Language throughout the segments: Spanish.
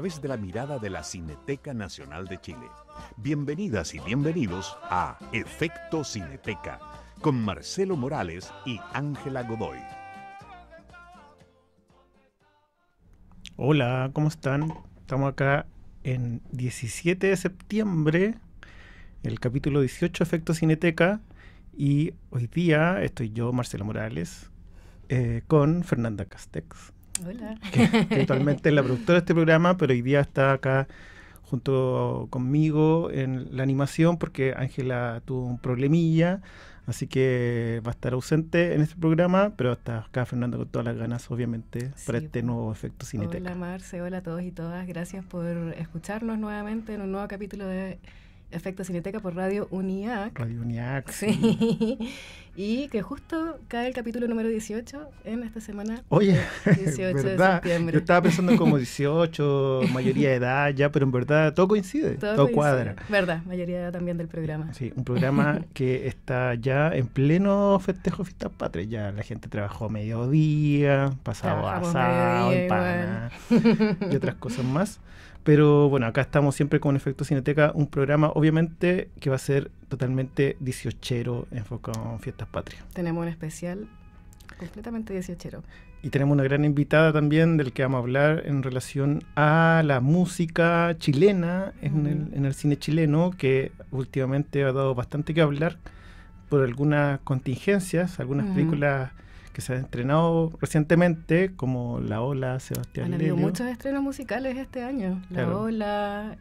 través de la mirada de la Cineteca Nacional de Chile. Bienvenidas y bienvenidos a Efecto Cineteca, con Marcelo Morales y Ángela Godoy. Hola, ¿cómo están? Estamos acá en 17 de septiembre, el capítulo 18 Efecto Cineteca, y hoy día estoy yo, Marcelo Morales, con Fernanda Castex. Hola. Que actualmente es la productora de este programa, pero hoy día está acá junto conmigo en la animación porque Ángela tuvo un problemilla, así que va a estar ausente en este programa, pero está acá Fernanda con todas las ganas, obviamente, para este nuevo Efecto Cineteca. Hola Marce, hola a todos y todas, gracias por escucharnos nuevamente en un nuevo capítulo de Efecto Cineteca por Radio UNIAC. Radio UNIAC. Sí. Y que justo cae el capítulo número 18 en esta semana. Oye, 18 ¿verdad? de septiembre. Yo estaba pensando como 18, mayoría de edad ya, pero en verdad todo coincide, todo cuadra. Verdad, mayoría de edad también del programa. Sí, un programa que está ya en pleno festejo Fiestas Patrias. Ya la gente trabajó mediodía, pasado asado, empana y otras cosas más. Pero bueno, acá estamos siempre con Efecto Cineteca, un programa obviamente que va a ser totalmente 18ero, enfocado en Fiestas Patrias. Tenemos un especial completamente 18ero. Y tenemos una gran invitada también del que vamos a hablar en relación a la música chilena en el cine chileno, que últimamente ha dado bastante que hablar por algunas contingencias, algunas películas que se han estrenado recientemente, como La Ola, Sebastián Lelio. Han habido muchos estrenos musicales este año. La Ola,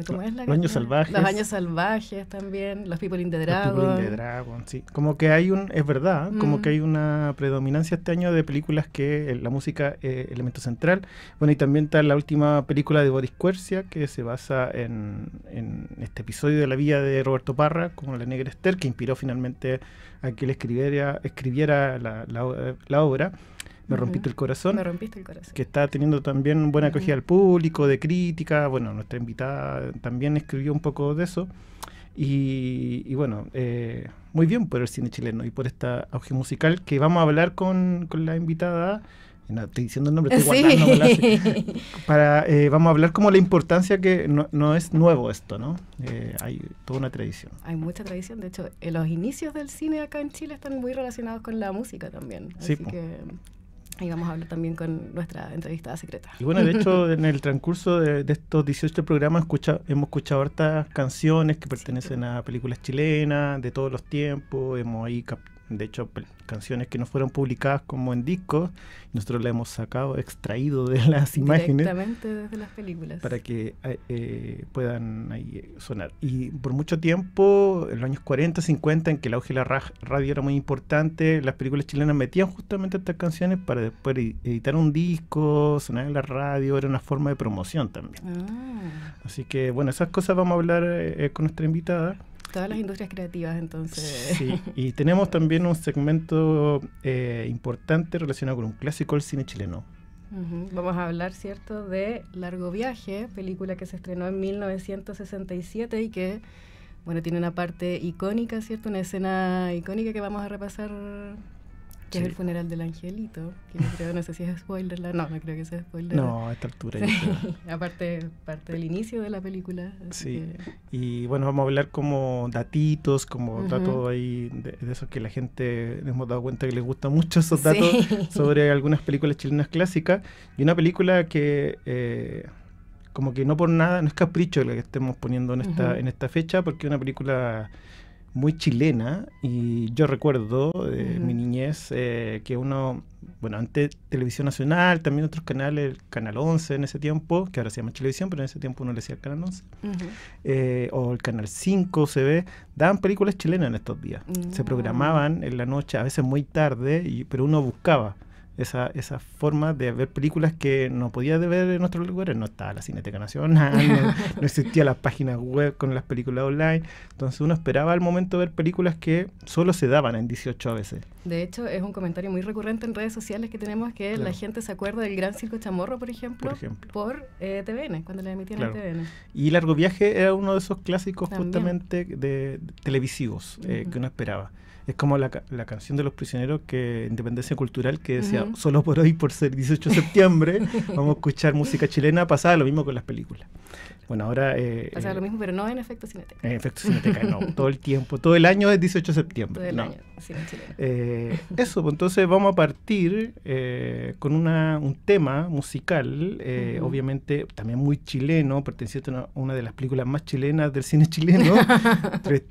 ¿cómo es la Los Años Salvajes. Los Años Salvajes también, Los People in the Dragon. Los People in the Dragon, sí. Como que hay es verdad, como que hay una predominancia este año de películas que la música es elemento central. Bueno, y también está la última película de Boris Quercia, que se basa en este episodio de la vida de Roberto Parra, como La Negra Esther, que inspiró finalmente a que él escribiera la obra Me rompiste el corazón. Me rompiste el corazón. Que está teniendo también buena acogida al público, de crítica. Bueno, nuestra invitada también escribió un poco de eso. Y bueno, muy bien por el cine chileno y por esta auge musical que vamos a hablar con la invitada. No, estoy diciendo el nombre, estoy guardando. Vamos a hablar como la importancia que no es nuevo esto, ¿no? Hay toda una tradición. Hay mucha tradición. De hecho, los inicios del cine acá en Chile están muy relacionados con la música también. Así que ahí vamos a hablar también con nuestra entrevistada secreta. Y bueno, de hecho, en el transcurso de estos 18 programas hemos escuchado hartas canciones que pertenecen a películas chilenas de todos los tiempos. Hemos ahí de hecho, canciones que no fueron publicadas como en discos, nosotros las hemos extraído de las imágenes. Directamente desde las películas. Para que puedan ahí sonar. Y por mucho tiempo, en los años 40, 50, en que el auge de la radio era muy importante, las películas chilenas metían justamente estas canciones para después editar un disco, sonar en la radio, era una forma de promoción también. Así que, bueno, esas cosas vamos a hablar con nuestra invitada. Todas las industrias creativas, entonces. Sí, y tenemos también un segmento importante relacionado con un clásico del cine chileno. Vamos a hablar, ¿cierto?, de Largo Viaje, película que se estrenó en 1967 y que, bueno, tiene una parte icónica, ¿cierto?, una escena icónica que vamos a repasar, que es el funeral del angelito, que no sé si es spoiler, no creo que sea spoiler. No, a esta altura. Aparte, parte del inicio de la película. Sí, y bueno, vamos a hablar como datitos, como datos ahí de esos que la gente hemos dado cuenta que les gusta mucho esos datos sobre algunas películas chilenas clásicas, y una película que como que no por nada, no es capricho la que estemos poniendo en esta fecha, porque es una película muy chilena, y yo recuerdo de mi niñez que antes Televisión Nacional, también otros canales, el Canal 11 en ese tiempo, que ahora se llama Televisión, pero en ese tiempo uno le decía el Canal 11, o el Canal 5 CB, daban películas chilenas en estos días. Se programaban en la noche, a veces muy tarde, pero uno buscaba esa forma de ver películas que no podía ver en otros lugares. No estaba la Cineteca Nacional, no existía las páginas web con las películas online. Entonces uno esperaba al momento de ver películas que solo se daban en 18 a veces. De hecho, es un comentario muy recurrente en redes sociales que tenemos, que la gente se acuerda del Gran Circo Chamorro, por ejemplo. Por TVN, cuando le emitían en TVN. Y Largo Viaje era uno de esos clásicos justamente de televisivos que uno esperaba. Es como la canción de Los Prisioneros, que Independencia Cultural, que decía, solo por hoy, por ser 18 de septiembre, vamos a escuchar música chilena. Pasaba lo mismo con las películas. Bueno, ahora... pasaba lo mismo, pero no en Efecto Cineteca. En Efecto Cineteca, no. Todo el tiempo, todo el año es 18 de septiembre. Todo el no. año, cine chileno. Eso, pues entonces vamos a partir con un tema musical, obviamente también muy chileno, perteneciente a una de las películas más chilenas del cine chileno, Tres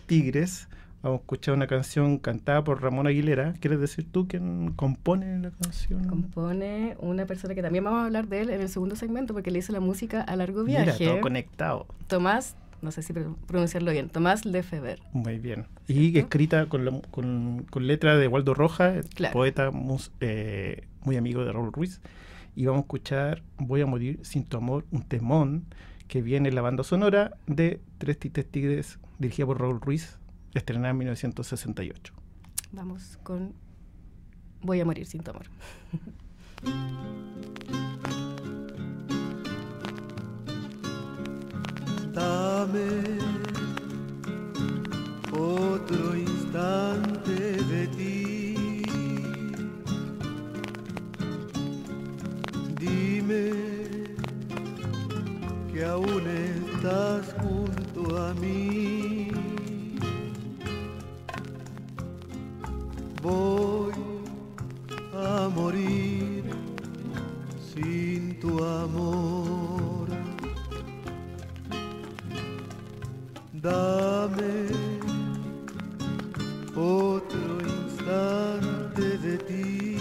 Tigres. Vamos a escuchar una canción cantada por Ramón Aguilera. ¿Quieres decir tú quién compone la canción? Compone una persona que también vamos a hablar de él en el segundo segmento, porque le hizo la música a Largo Viaje. Mira, todo conectado. Tomás, no sé si pronunciarlo bien, Tomás Lefebvre. Muy bien. Y escrita con letra de Waldo Rojas, claro, poeta muy amigo de Raúl Ruiz. Y vamos a escuchar Voy a morir sin tu amor, un temón que viene en la banda sonora de Tres Tigres, dirigida por Raúl Ruiz, estrenada en 1968. Vamos con Voy a morir sin tu amor. Dame otro instante de ti. Dime que aún estás junto a mí. Voy a morir sin tu amor. Dame otro instante de ti.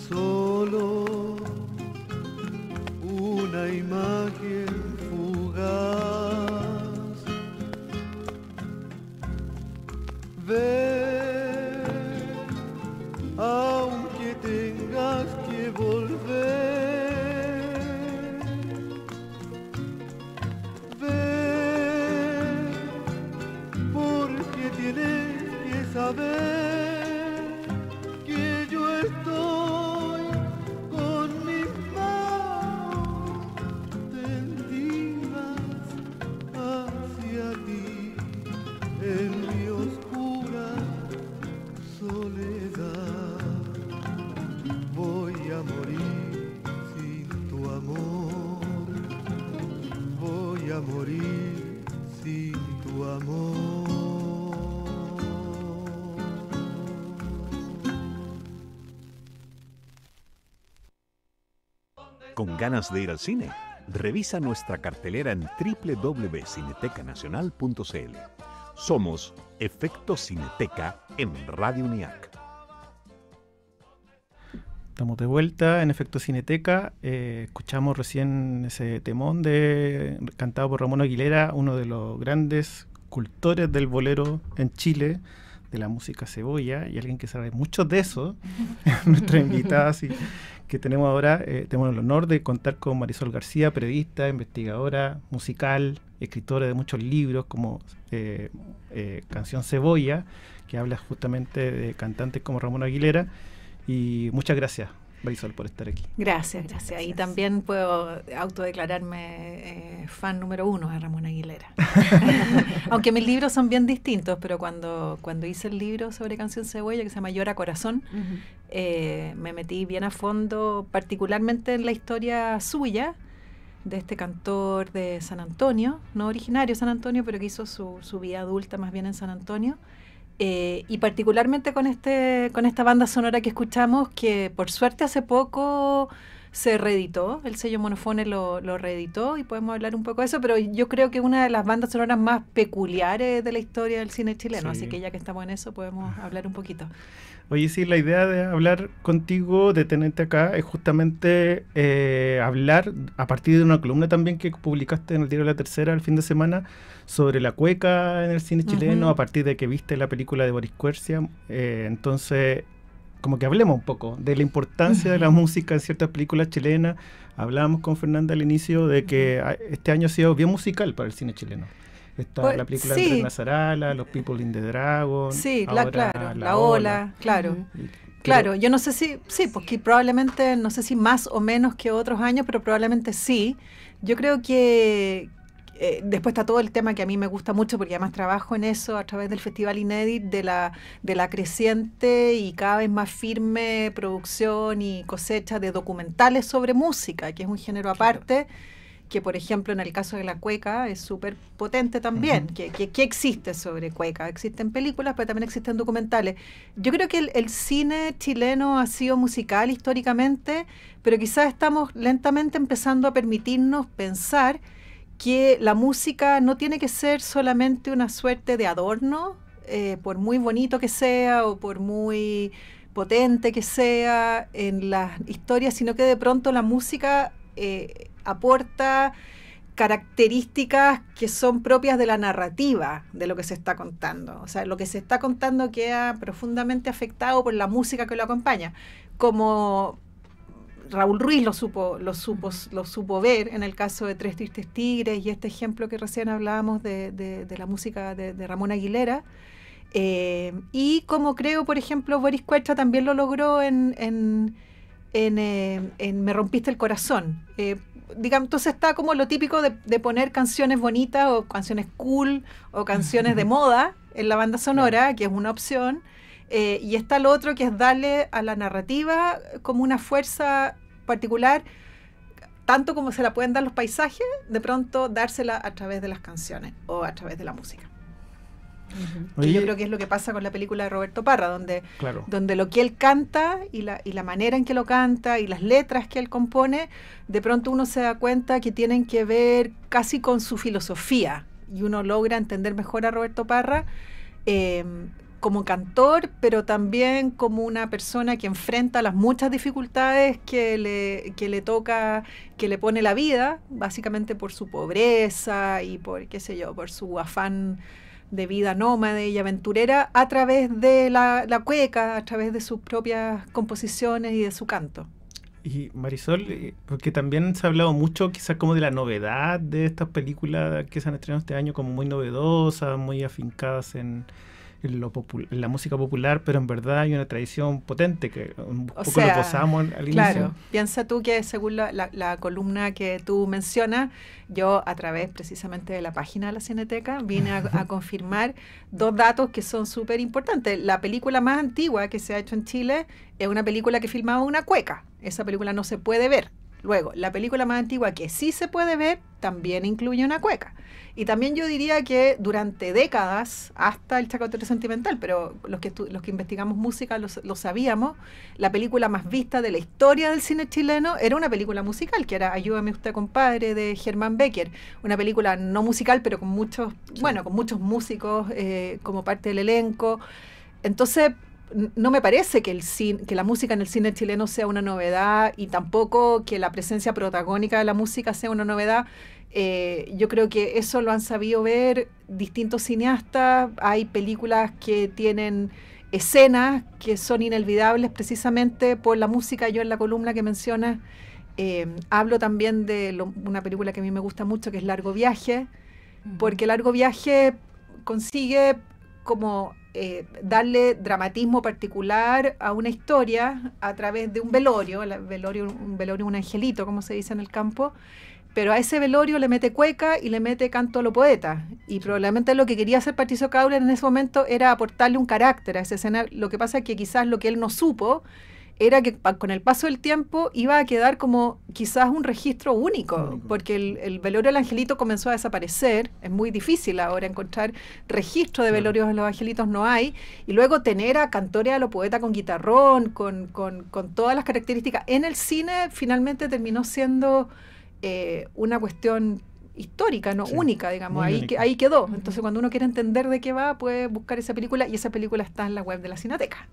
Solo una imagen fugaz. Ven, aunque tengas que volver. Ven, porque tienes que saber que yo estoy con mis manos tendidas hacia ti en mi oscura soledad. Voy a morir sin tu amor. Voy a morir sin tu amor. ¿Con ganas de ir al cine? Revisa nuestra cartelera en www.cinetecanacional.cl. Somos Efecto Cineteca en Radio UNIAC. Estamos de vuelta en Efecto Cineteca. Escuchamos recién ese temón cantado por Ramón Aguilera, uno de los grandes cultores del bolero en Chile, de la música cebolla, y alguien que sabe mucho de eso. Nuestra invitada que tenemos ahora, tenemos el honor de contar con Marisol García, periodista, investigadora musical, escritora de muchos libros como Canción Cebolla, que habla justamente de cantantes como Ramón Aguilera. Y muchas gracias, Marisol, por estar aquí. Gracias. Y también puedo autodeclararme fan número 1 de Ramón Aguilera. Aunque mis libros son bien distintos, pero cuando hice el libro sobre Canción Cebolla, que se llama Llora Corazón, me metí bien a fondo, particularmente en la historia suya, de este cantor de San Antonio, no originario de San Antonio, pero que hizo su vida adulta más bien en San Antonio. Y particularmente con esta banda sonora que escuchamos, que por suerte hace poco se reeditó, el sello Monofone lo reeditó, y podemos hablar un poco de eso, pero yo creo que una de las bandas sonoras más peculiares de la historia del cine chileno, sí. Así que ya que estamos en eso podemos hablar un poquito. Oye, sí, la idea de hablar contigo, de tenerte acá, es justamente hablar a partir de una columna también que publicaste en el diario La Tercera el fin de semana sobre la cueca en el cine chileno, a partir de que viste la película de Boris Quercia. Entonces, como que hablemos un poco de la importancia de la música en ciertas películas chilenas. Hablábamos con Fernanda al inicio de que este año ha sido bien musical para el cine chileno. Está la película de Andrés Nazarala, Los People in the Dragon. Sí, claro, La Ola, claro. Claro, yo no sé si, porque probablemente, no sé si más o menos que otros años, pero probablemente sí. Yo creo que después está todo el tema que a mí me gusta mucho, porque además trabajo en eso a través del Festival Inédit, de la creciente y cada vez más firme producción y cosecha de documentales sobre música, que es un género aparte, que por ejemplo en el caso de la cueca es súper potente también. ¿Qué existe sobre cueca? Existen películas, pero también existen documentales. Yo creo que el cine chileno ha sido musical históricamente, pero quizás estamos lentamente empezando a permitirnos pensar que la música no tiene que ser solamente una suerte de adorno, por muy bonito que sea o por muy potente que sea en las historias, sino que de pronto la música aporta características que son propias de la narrativa de lo que se está contando. O sea, lo que se está contando queda profundamente afectado por la música que lo acompaña. Como Raúl Ruiz lo supo ver en el caso de Tres Tristes Tigres y este ejemplo que recién hablábamos de la música de Ramón Aguilera. Y como creo, por ejemplo, Boris Cuecha también lo logró en Me rompiste el corazón. Digamos, entonces está como lo típico de poner canciones bonitas o canciones cool o canciones de moda en la banda sonora, que es una opción, y está lo otro, que es darle a la narrativa como una fuerza particular, tanto como se la pueden dar los paisajes, de pronto dársela a través de las canciones o a través de la música. Que yo creo que es lo que pasa con la película de Roberto Parra, donde lo que él canta y la manera en que lo canta y las letras que él compone, de pronto uno se da cuenta que tienen que ver casi con su filosofía, y uno logra entender mejor a Roberto Parra como cantor, pero también como una persona que enfrenta las muchas dificultades que le toca, que le pone la vida, básicamente por su pobreza y por, qué sé yo, por su afán de vida nómade y aventurera, a través de la cueca, a través de sus propias composiciones y de su canto. Y Marisol, porque también se ha hablado mucho quizás como de la novedad de estas películas que se han estrenado este año, como muy novedosas, muy afincadas en la música popular, pero en verdad hay una tradición potente que un poco lo posamos al inicio. Claro, piensa tú que según la columna que tú mencionas, yo a través precisamente de la página de la Cineteca vine a confirmar dos datos que son súper importantes. La película más antigua que se ha hecho en Chile es una película que filmaba una cueca. Esa película no se puede ver. Luego, la película más antigua que sí se puede ver también incluye una cueca. Y también yo diría que durante décadas, hasta el Chacotero Sentimental, pero los que investigamos música lo sabíamos, la película más vista de la historia del cine chileno era una película musical, que era Ayúdame usted, compadre, de Germán Becker. Una película no musical, pero con muchos músicos como parte del elenco. Entonces, no me parece que la música en el cine chileno sea una novedad, y tampoco que la presencia protagónica de la música sea una novedad. Yo creo que eso lo han sabido ver distintos cineastas. Hay películas que tienen escenas que son inolvidables precisamente por la música. Yo en la columna que mencionas hablo también de una película que a mí me gusta mucho, que es Largo Viaje, porque Largo Viaje consigue como darle dramatismo particular a una historia a través de un velorio, un angelito, como se dice en el campo, pero a ese velorio le mete cueca y le mete canto a lo poeta, y probablemente lo que quería hacer Patricio Caule en ese momento era aportarle un carácter a esa escena. Lo que pasa es que quizás lo que él no supo era que con el paso del tiempo iba a quedar como quizás un registro único, porque el velorio del angelito comenzó a desaparecer. Es muy difícil ahora encontrar registro de velorios de los angelitos, no hay, y luego tener a cantores a lo poeta con guitarrón, con todas las características en el cine, finalmente terminó siendo una cuestión histórica, no única, digamos, ahí quedó. Entonces, cuando uno quiere entender de qué va, puede buscar esa película, y esa película está en la web de la Cineteca.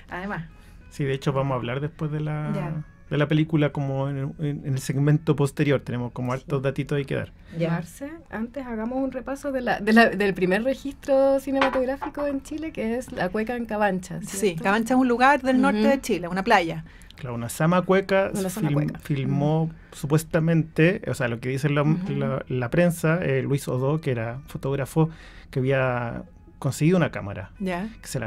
Además. Sí, de hecho vamos a hablar después de la película como en el segmento posterior. Tenemos como hartos datitos ahí que dar. Marce, antes hagamos un repaso del primer registro cinematográfico en Chile, que es la cueca en Cabancha, ¿cierto? Sí, Cabancha es un lugar del norte de Chile, una playa. Claro, una sama cueca filmó supuestamente, o sea, lo que dice la prensa, Luis Odó, que era fotógrafo, que había conseguido una cámara, que se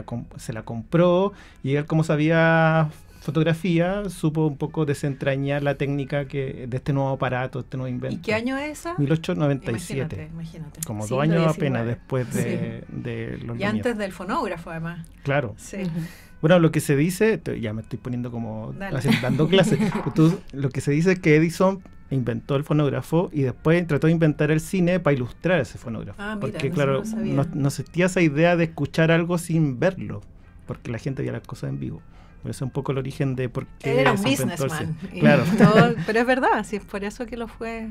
la compró, y él, como sabía fotografía, supo un poco desentrañar la técnica de este nuevo aparato, este nuevo invento. ¿Y qué año es esa? 1897. Imagínate. Como Siglo 2 años 19. apenas después de los Y antes del fonógrafo, además. Claro. Sí. Bueno, lo que se dice, ya me estoy poniendo como Dale. dando clases. Lo que se dice es que Edison inventó el fonógrafo y después trató de inventar el cine para ilustrar ese fonógrafo. Ah, mira, porque eso claro, no lo sabía. no existía esa idea de escuchar algo sin verlo, porque la gente veía las cosas en vivo. Por eso es un poco el origen de por qué Él era un se inventó el businessman. cine. Claro. Pero es verdad, sí, es por eso que lo fue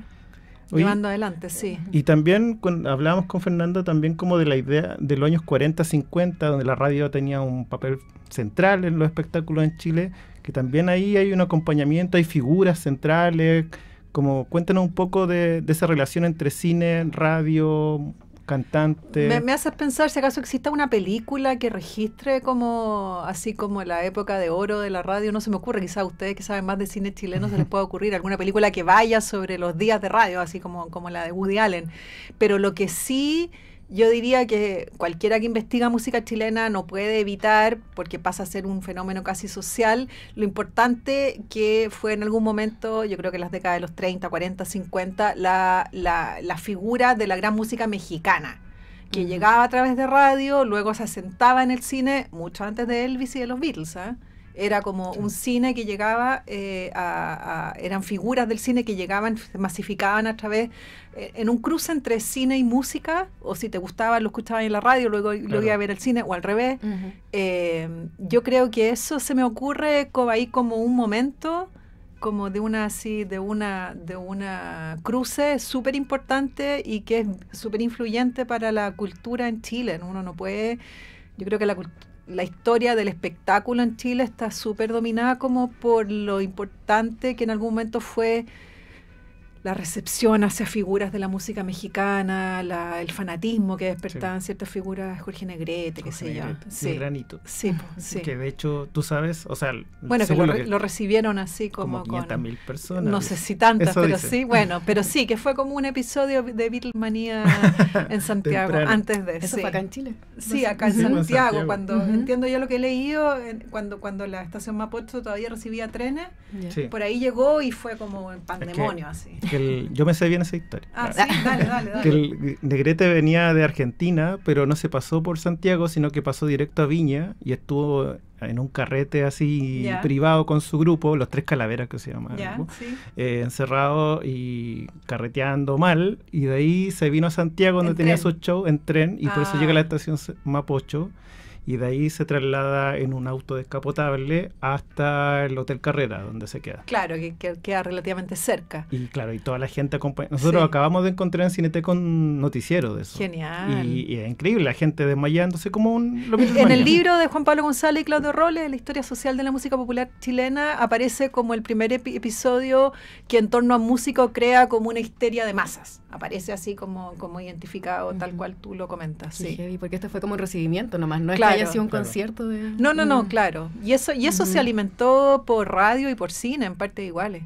llevando adelante, sí. Y también hablábamos con Fernando también como de la idea de los años 40, 50, donde la radio tenía un papel central en los espectáculos en Chile, que también ahí hay un acompañamiento, hay figuras centrales, como cuéntanos un poco de esa relación entre cine, radio, cantante. Me haces pensar si acaso exista una película que registre como así como la época de oro de la radio. No se me ocurre, quizás a ustedes que saben más de cine chileno se les pueda ocurrir alguna película que vaya sobre los días de radio, así como la de Woody Allen. Pero lo que sí, yo diría que cualquiera que investiga música chilena no puede evitar, porque pasa a ser un fenómeno casi social, lo importante que fue en algún momento, yo creo que en las décadas de los 30, 40, 50, la figura de la gran música mexicana, que llegaba a través de radio, luego se asentaba en el cine, mucho antes de Elvis y de los Beatles, ¿eh? Era como un cine que llegaba, eran figuras del cine que llegaban, se masificaban a través, en un cruce entre cine y música, o si te gustaba lo escuchabas en la radio, luego lo iba a ver al cine, o al revés. Yo creo que eso se me ocurre ahí como un momento, como de una cruce súper importante y que es súper influyente para la cultura en Chile. Uno no puede, yo creo que la historia del espectáculo en Chile está súper dominada como por lo importante que en algún momento fue la recepción hacia figuras de la música mexicana, el fanatismo que despertaban ciertas figuras, Jorge Negrete, qué sé yo. Sí. Granito. Sí, sí. Que de hecho, tú sabes, o sea... Bueno, que lo recibieron así como 500.000 personas. No sé si tantas, eso pero dice. sí, bueno, pero sí, que fue como un episodio de Beatlemanía en Santiago, Temprano. antes de... ¿Eso sí. fue acá en Chile? Sí, acá en Sí, en Santiago, Santiago. cuando entiendo yo lo que he leído, cuando la estación Mapocho todavía recibía trenes, Sí. por ahí llegó y fue como el pandemonio, así. Yo me sé bien esa historia. Ah, sí, dale. Que el Negrete venía de Argentina, pero no se pasó por Santiago, sino que pasó directo a Viña y estuvo en un carrete así Ya. privado con su grupo, los Tres Calaveras que se llama, el Ya, grupo, sí. encerrado y carreteando mal, y de ahí se vino a Santiago donde En tenía tren. su show en tren, y por eso Ah. llega a la estación Mapocho, y de ahí se traslada en un auto descapotable hasta el Hotel Carrera, donde se queda. Claro, que queda relativamente cerca. Y claro, y toda la gente acompaña. Nosotros Sí. acabamos de encontrar en Cineteca un noticiero de eso. Genial. Y es increíble, la gente desmayándose como lo mismo. En el libro de Juan Pablo González y Claudio Roles, La historia social de la música popular chilena, aparece como el primer episodio que en torno a músico crea como una histeria de masas. Aparece así como identificado, tal cual tú lo comentas. Sí, Sí. heavy, porque esto fue como un recibimiento nomás, no Claro, es que haya sido un claro. concierto de... No, claro. Y eso se alimentó por radio y por cine, en partes iguales.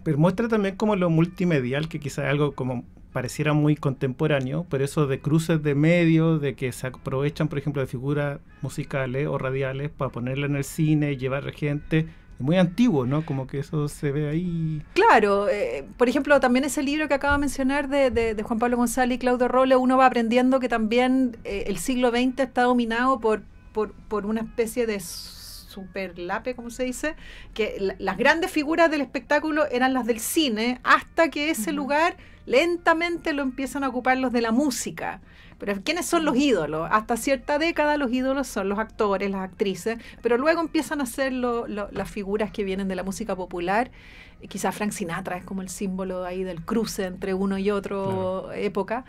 Pero muestra también como lo multimedial, que quizás es algo como pareciera muy contemporáneo, pero eso de cruces de medios, de que se aprovechan, por ejemplo, de figuras musicales o radiales para ponerla en el cine, llevar gente... Es muy antiguo, ¿no? Como que eso se ve ahí. Claro, por ejemplo, también ese libro que acabo de mencionar de Juan Pablo González y Claudio Roles, uno va aprendiendo que también el siglo XX está dominado por una especie de superlape, ¿cómo se dice? Que las grandes figuras del espectáculo eran las del cine, hasta que ese lugar lentamente lo empiezan a ocupar los de la música. Pero ¿quiénes son los ídolos? Hasta cierta década los ídolos son los actores, las actrices, pero luego empiezan a ser las figuras que vienen de la música popular. Quizás Frank Sinatra es como el símbolo ahí del cruce entre uno y otro época.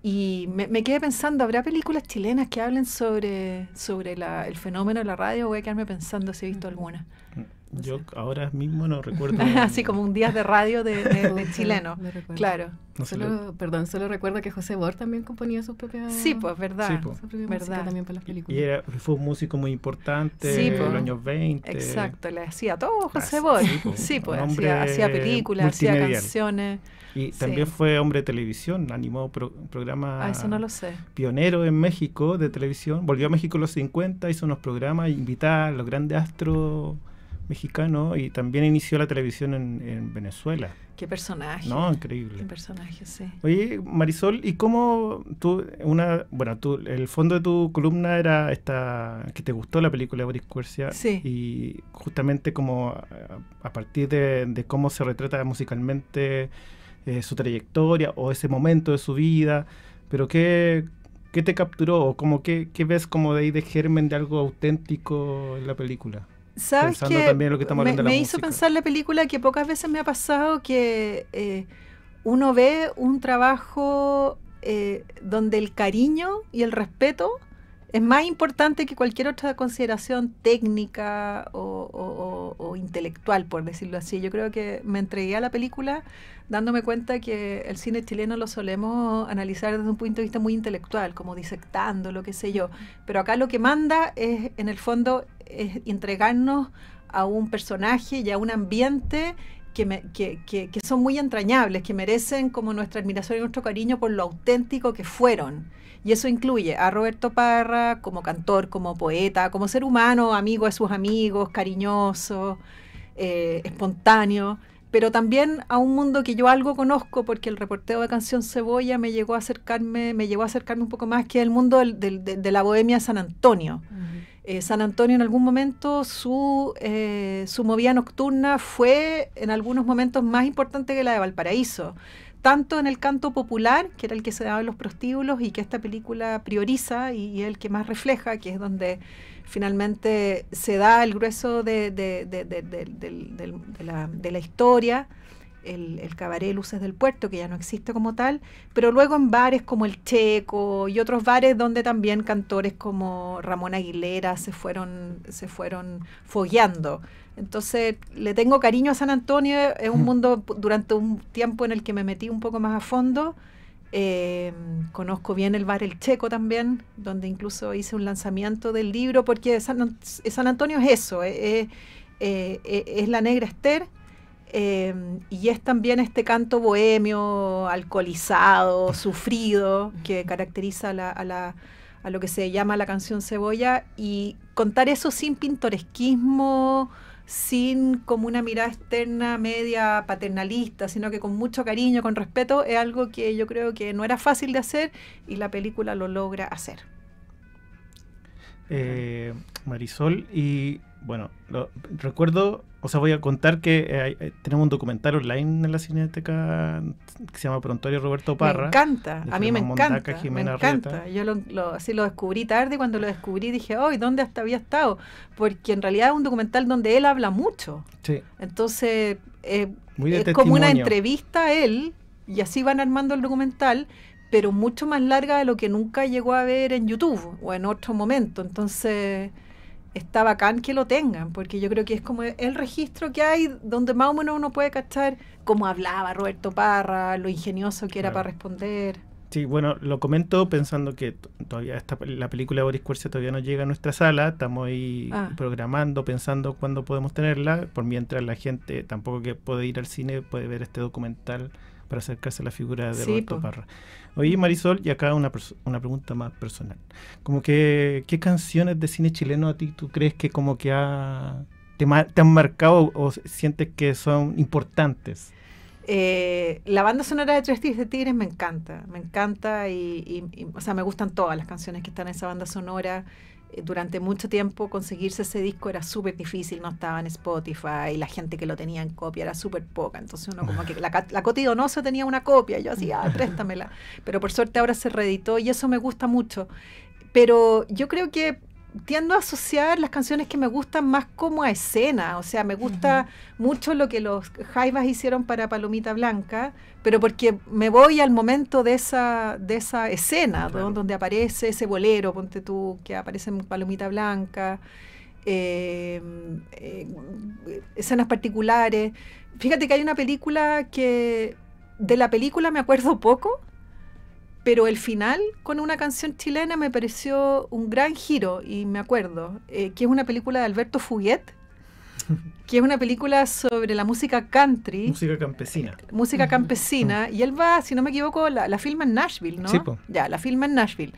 Y me quedé pensando, ¿habrá películas chilenas que hablen sobre el fenómeno de la radio? Voy a quedarme pensando si he visto alguna. Yo ahora mismo no recuerdo. Así como un día de radio de chileno. Claro. No Solo recuerdo que José Bor también componía sus propias... Sí, pues, verdad. Sí, pues. Su propia música también para las películas. Y fue un músico muy importante Sí, en pues. los años 20. Exacto, le hacía todo José Bor. Sí, Pues, hombre hacía películas, hacía multimedial. canciones. Y también fue hombre de televisión, animó programas Eso no lo sé. pionero en México de televisión. Volvió a México en los 50, hizo unos programas, invitaba a los grandes astros mexicanos y también inició la televisión en Venezuela. Qué personaje. No, increíble. Qué personaje, sí. Oye, Marisol, ¿y cómo el fondo de tu columna era que te gustó la película de Boris Quercia? Sí. Y justamente como a partir de cómo se retrata musicalmente su trayectoria o ese momento de su vida, pero ¿qué te capturó o qué ves como de ahí de germen de algo auténtico en la película? ¿Sabes Pensando que también en lo que estamos hablando de la me hizo música. pensar la película que pocas veces me ha pasado que uno ve un trabajo donde el cariño y el respeto es más importante que cualquier otra consideración técnica o intelectual, por decirlo así. Yo creo que me entregué a la película dándome cuenta que el cine chileno lo solemos analizar desde un punto de vista muy intelectual, como disectando, lo que sé yo. Pero acá lo que manda es, en el fondo, es entregarnos a un personaje y a un ambiente que son muy entrañables, que merecen como nuestra admiración y nuestro cariño por lo auténtico que fueron. Y eso incluye a Roberto Parra como cantor, como poeta, como ser humano, amigo de sus amigos, cariñoso, espontáneo, pero también a un mundo que yo algo conozco porque el reporteo de Canción Cebolla me llegó a acercarme un poco más, que es el mundo de la bohemia de San Antonio. San Antonio en algún momento su movida nocturna fue en algunos momentos más importante que la de Valparaíso, tanto en el canto popular, que era el que se daba en los prostíbulos y que esta película prioriza y es el que más refleja, que es donde finalmente se da el grueso de la historia, el cabaret Luces del Puerto, que ya no existe como tal, pero luego en bares como el Checo y otros bares donde también cantores como Ramón Aguilera se fueron fogueando. Entonces le tengo cariño a San Antonio, es un mundo durante un tiempo en el que me metí un poco más a fondo. Conozco bien el bar El Checo también, donde incluso hice un lanzamiento del libro, porque San Antonio es eso, es la Negra Ester. Y es también este canto bohemio, alcoholizado, sufrido, que caracteriza a lo que se llama la canción Cebolla, y contar eso sin pintoresquismo, sin como una mirada externa media paternalista, sino que con mucho cariño, con respeto, es algo que yo creo que no era fácil de hacer y la película lo logra hacer. Marisol, y bueno, recuerdo, voy a contar que tenemos un documental online en la Cineteca que se llama Prontuario Roberto Parra. Me encanta, a mí me encanta, Jimena me encanta. Arrieta. Yo así lo descubrí tarde, cuando lo descubrí dije, ¿y dónde hasta había estado? Porque en realidad es un documental donde él habla mucho. Sí. Entonces, es Muy como una entrevista a él, y así van armando el documental, pero mucho más larga de lo que nunca llegó a ver en YouTube o en otro momento. Entonces está bacán que lo tengan, porque yo creo que es como el registro que hay donde más o menos uno puede cachar cómo hablaba Roberto Parra, lo ingenioso que era para responder. Sí, bueno, lo comento pensando que todavía la película de Boris Quercia todavía no llega a nuestra sala, estamos ahí programando, pensando cuándo podemos tenerla, por mientras la gente tampoco que puede ir al cine, puede ver este documental para acercarse a la figura de Roberto Parra. Oye, Marisol, y acá una pregunta más personal. Como que, ¿qué canciones de cine chileno a ti tú crees que como que te han marcado o sientes que son importantes? La banda sonora de Tres Tigres me encanta y o sea, me gustan todas las canciones que están en esa banda sonora. Durante mucho tiempo conseguirse ese disco era súper difícil, no estaba en Spotify, y la gente que lo tenía en copia era súper poca, entonces uno como que la Coti Donoso tenía una copia, yo así, préstamela, pero por suerte ahora se reeditó y eso me gusta mucho, pero yo creo que tiendo a asociar las canciones que me gustan más como a escena, o sea, me gusta mucho lo que los Jaivas hicieron para Palomita Blanca, pero porque me voy al momento de esa escena, claro, donde aparece ese bolero, ponte tú, que aparece en Palomita Blanca, escenas particulares. Fíjate que hay una película que de la película me acuerdo poco, pero el final con una canción chilena me pareció un gran giro, y me acuerdo que es una película de Alberto Fuguet, que es una película sobre la música country. Música campesina. Música campesina, y él va, si no me equivoco, la filma en Nashville, ¿no? Sí, po. Ya, la filma en Nashville.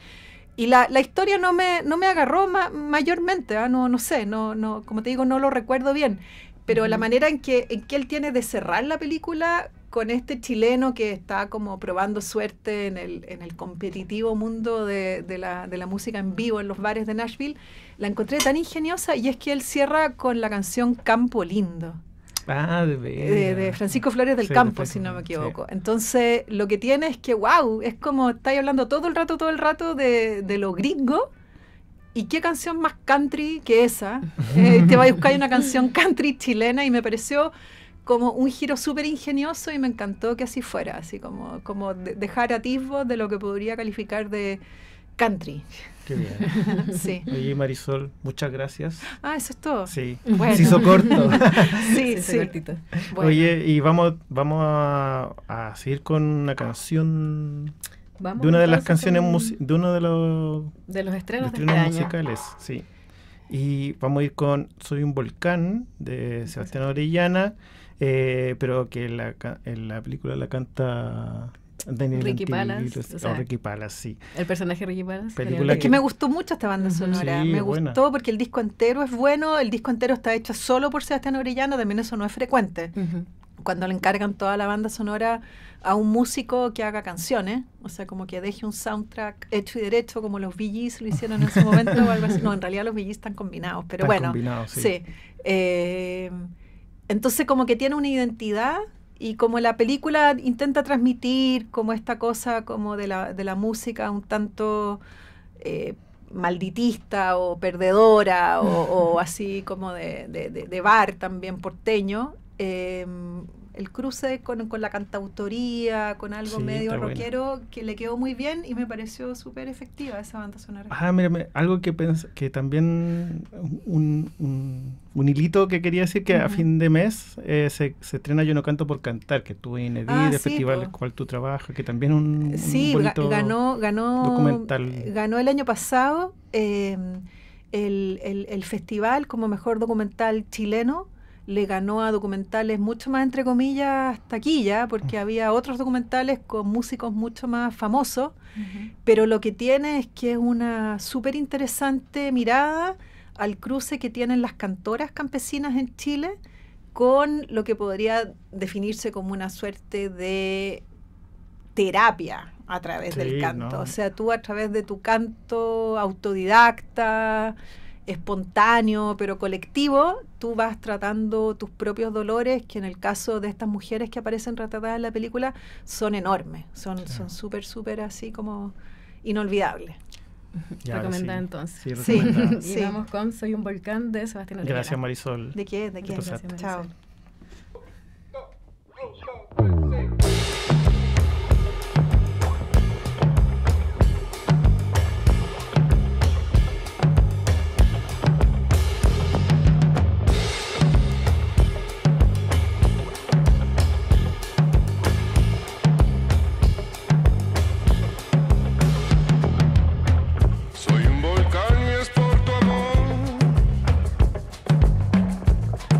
Y la historia no me agarró mayormente, no sé, como te digo, no lo recuerdo bien, pero la manera en que él tiene de cerrar la película con este chileno que está como probando suerte en el competitivo mundo de la música en vivo en los bares de Nashville, la encontré tan ingeniosa, y es que él cierra con la canción Campo Lindo. De Francisco Flores del Campo, si no me equivoco. Sí. Entonces, lo que tiene es que, wow, es como estáis hablando todo el rato de lo gringo. ¿Y qué canción más country que esa? Te vas a buscar una canción country chilena, y me pareció como un giro súper ingenioso, y me encantó que así fuera, así como dejar atisbos de lo que podría calificar de country. Qué bien. Sí. Oye, Marisol, muchas gracias. Eso es todo. Sí, bueno. Se hizo corto. Sí. Bueno. Oye, y vamos a seguir con una canción de una de las canciones de uno de los estrenos musicales, sí. Y vamos a ir con Soy un volcán, de Sebastián Orellana, pero que en la película la canta Ricky Palas, Ricky Palas, sí. El personaje Ricky Palas. Es que me gustó mucho esta banda sonora. Sí, me gustó porque el disco entero es bueno. El disco entero está hecho solo por Sebastián Orellana. También eso no es frecuente. Cuando le encargan toda la banda sonora a un músico que haga canciones, o sea, como que deje un soundtrack hecho y derecho, como los Bee Gees lo hicieron en su momento o algo así. No, en realidad los Bee Gees están combinados, pero están bueno. Combinados, sí. Entonces como que tiene una identidad, y como la película intenta transmitir como esta cosa como de la música un tanto malditista o perdedora o así como de bar también porteño, el cruce con la cantautoría, con algo medio rockero, bueno, que le quedó muy bien, y me pareció súper efectiva esa banda sonora. Mira, algo que también un hilito que quería decir, que a fin de mes se estrena Yo no canto por cantar, que estuve en EDIR, el festival en el cual tú trabajas, que también es un bonito ganó documental. Ganó el año pasado el festival como mejor documental chileno. Le ganó a documentales mucho más, entre comillas, taquilla, porque había otros documentales con músicos mucho más famosos, pero lo que tiene es que es una súper interesante mirada al cruce que tienen las cantoras campesinas en Chile con lo que podría definirse como una suerte de terapia a través del canto. O sea, tú a través de tu canto autodidacta, espontáneo, pero colectivo, tú vas tratando tus propios dolores, que en el caso de estas mujeres que aparecen retratadas en la película son enormes, son súper así como inolvidables. Recomendada entonces. Sí. Y vamos con Soy un volcán de Sebastián Orellana. Gracias, Marisol. ¿De qué? Gracias, Chao.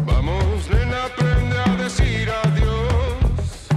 Vamos, nena, aprende a decir adiós.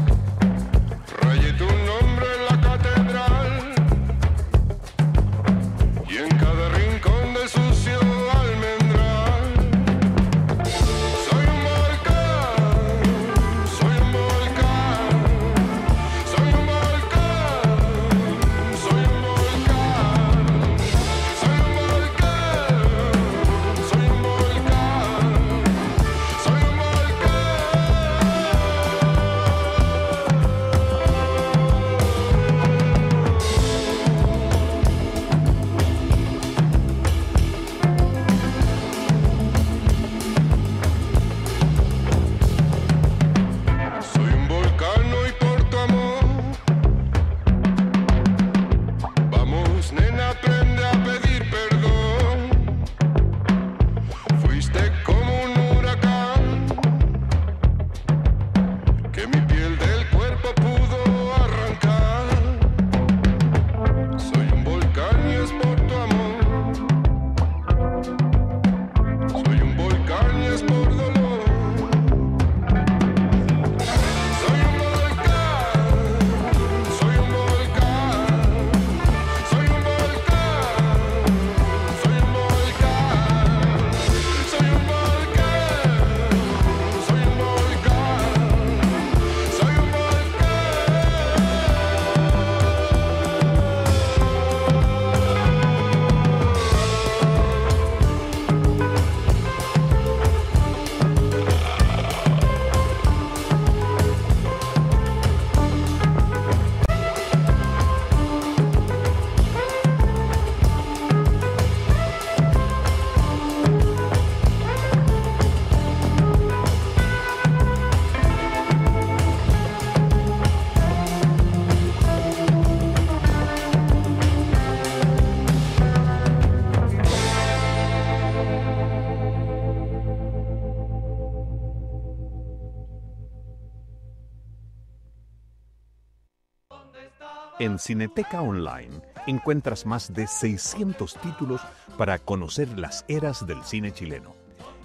En Cineteca Online encuentras más de 600 títulos para conocer las eras del cine chileno.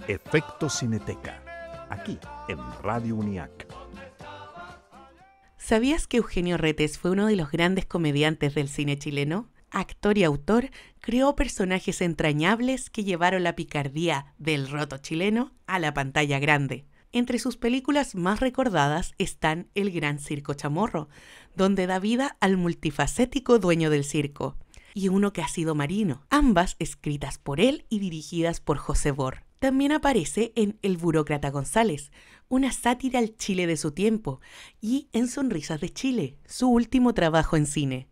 Efecto Cineteca, aquí en Radio UNIAC. ¿Sabías que Eugenio Retes fue uno de los grandes comediantes del cine chileno? Actor y autor, creó personajes entrañables que llevaron la picardía del roto chileno a la pantalla grande. Entre sus películas más recordadas están El Gran Circo Chamorro, donde da vida al multifacético dueño del circo, y Uno que ha sido marino, ambas escritas por él y dirigidas por José Bor. También aparece en El burócrata González, una sátira al Chile de su tiempo, y en Sonrisas de Chile, su último trabajo en cine.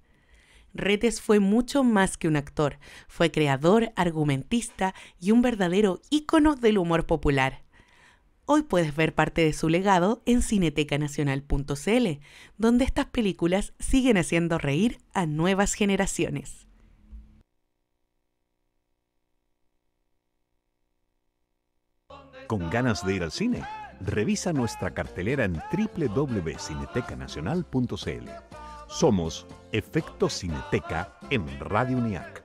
Retes fue mucho más que un actor, fue creador, argumentista y un verdadero ícono del humor popular. Hoy puedes ver parte de su legado en cinetecanacional.cl, donde estas películas siguen haciendo reír a nuevas generaciones. ¿Con ganas de ir al cine? Revisa nuestra cartelera en www.cinetecanacional.cl. Somos Efecto Cineteca en Radio UNIAC.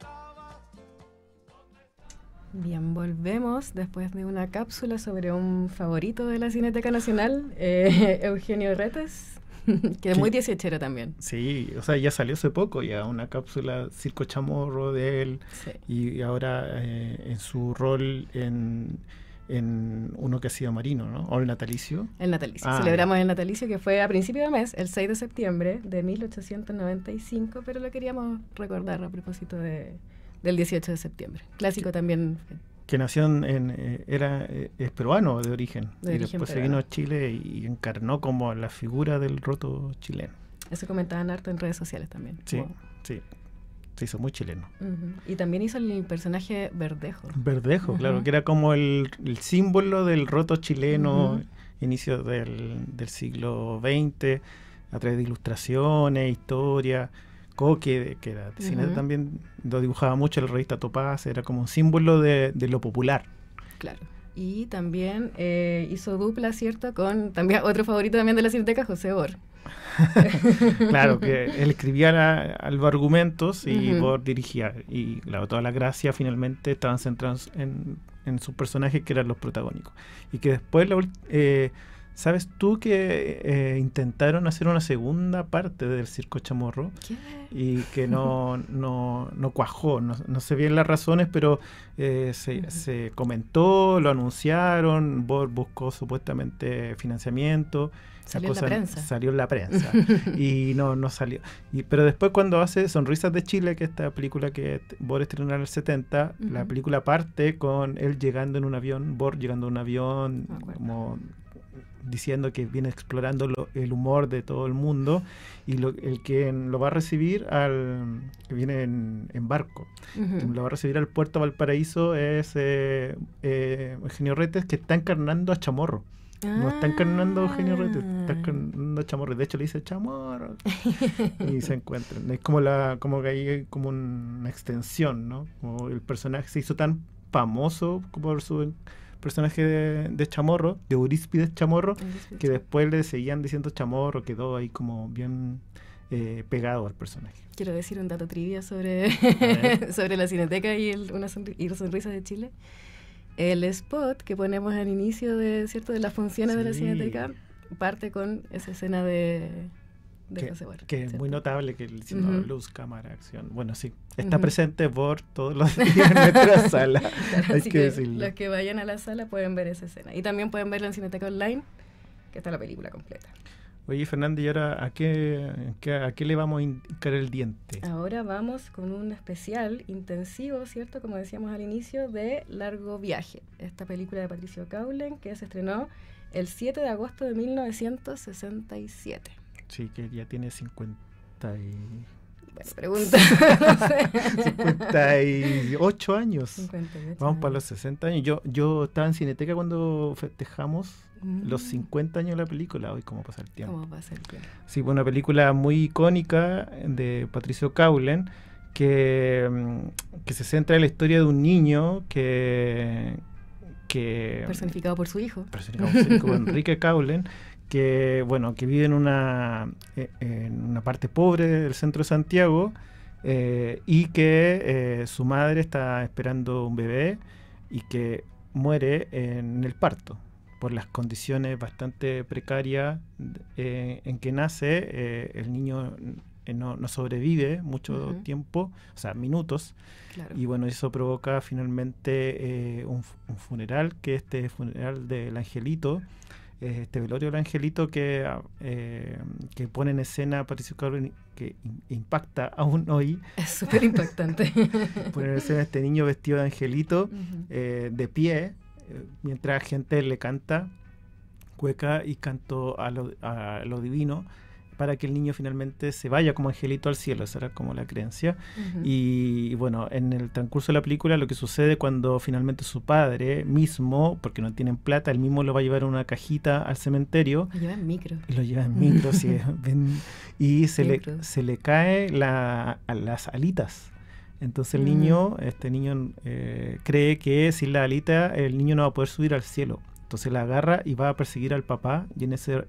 Bien, volvemos después de una cápsula sobre un favorito de la Cineteca Nacional, Eugenio Retes, que es muy 18ero también. Sí, o sea, ya salió hace poco ya una cápsula Circo Chamorro de él, Sí. y ahora en su rol en Uno que ha sido marino, ¿no? O el natalicio. El natalicio. Ah, Celebramos el natalicio que fue a principio de mes, el 6 de septiembre de 1895, pero lo queríamos recordar a propósito del 18 de septiembre. Clásico también. Que nació es peruano de origen. De y origen después se peruano. vino a Chile y encarnó como la figura del roto chileno. Eso comentaban harto en redes sociales también. Sí, Como- sí. Se hizo muy chileno. Ujú. Y también hizo el personaje Verdejo. Verdejo, Ujú. claro, que era como el símbolo del roto chileno, Ujú. inicio del siglo XX, a través de ilustraciones, historia. Coque, que era de cine Ujú. también, lo dibujaba mucho, el revista Topaz, era como un símbolo de lo popular. Claro. Y también hizo dupla, ¿cierto? Con también otro favorito también de la Cineteca, José Bor. Claro, que él escribía los argumentos y Ujú. Bor dirigía. Y claro, todas las gracias finalmente estaban centradas en sus personajes que eran los protagónicos. Y que después, ¿sabes tú que intentaron hacer una segunda parte del Circo Chamorro? ¿Qué? Y que no cuajó, no sé bien las razones, pero se comentó, lo anunciaron, Bor buscó supuestamente financiamiento. Salió en la prensa. Salió en la prensa y no salió. Pero después cuando hace Sonrisas de Chile, que es esta película que Bor estrenó en el 70, la Ujú. película parte con él llegando en un avión, Bor llegando en un avión, Me acuerdo. como diciendo que viene explorando el humor de todo el mundo, y el que lo va a recibir que viene en barco, Ujú. lo va a recibir al puerto Valparaíso es Eugenio Retes, que está encarnando a Chamorro. No está encarnando a Eugenio Retes, está encarnando a Chamorro. De hecho le dice Chamorro y se encuentran. Es como que ahí hay como una extensión, ¿no? Como el personaje se hizo tan famoso por su personaje de Chamorro, de Euríspides Chamorro, que después le seguían diciendo Chamorro, quedó ahí como bien pegado al personaje. Quiero decir un dato trivia sobre, ver. sobre la Cineteca y y Sonrisas de Chile. El spot que ponemos al inicio de las funciones de la Sí. Cineteca parte con esa escena de Que, José Bor, que es ¿cierto? muy notable que el diciendo Ujú. luz, cámara, acción. Bueno, sí, está Ujú. presente Bor todos los días en nuestra sala. Claro, Hay así que que decirlo. los que vayan a la sala pueden ver esa escena. Y también pueden verla en Cineteca Online, que está la película completa. Oye, Fernando, ¿y ahora a qué le vamos a hincar el diente? Ahora vamos con un especial intensivo, ¿cierto? Como decíamos al inicio, de Largo Viaje. Esta película de Patricio Caulen que se estrenó el 7 de agosto de 1967. Sí, que ya tiene 50 Bueno, pregunta. No sé. 58 años. 58. Vamos para los 60 años. Yo estaba en Cineteca cuando festejamos los 50 años de la película. Hoy, ¿cómo pasa el tiempo? ¿Cómo pasa el tiempo? Sí, fue una película muy icónica de Patricio Caulen que se centra en la historia de un niño que Personificado por su hijo. personificado por Enrique Caulen, que vive en una parte pobre del centro de Santiago, y que su madre está esperando un bebé y que muere en el parto por las condiciones bastante precarias en que nace. El niño no sobrevive mucho tiempo, o sea, minutos. Claro. Y bueno, eso provoca finalmente un funeral, que este funeral del Angelito, este velorio del Angelito que pone en escena Patricio Caulin, que impacta aún hoy. Es súper impactante. Pone en escena este niño vestido de Angelito, de pie, mientras gente le canta cueca y canto a lo divino, para que el niño finalmente se vaya como angelito al cielo. Esa era como la creencia. Y bueno, en el transcurso de la película, lo que sucede cuando finalmente su padre mismo, porque no tienen plata, él mismo lo va a llevar en una cajita al cementerio. Lo lleva en micro. Y lo lleva en micro, sí. Y se le cae las alitas. Entonces el niño, cree que sin la alita el niño no va a poder subir al cielo. Entonces la agarra y va a perseguir al papá, y en ese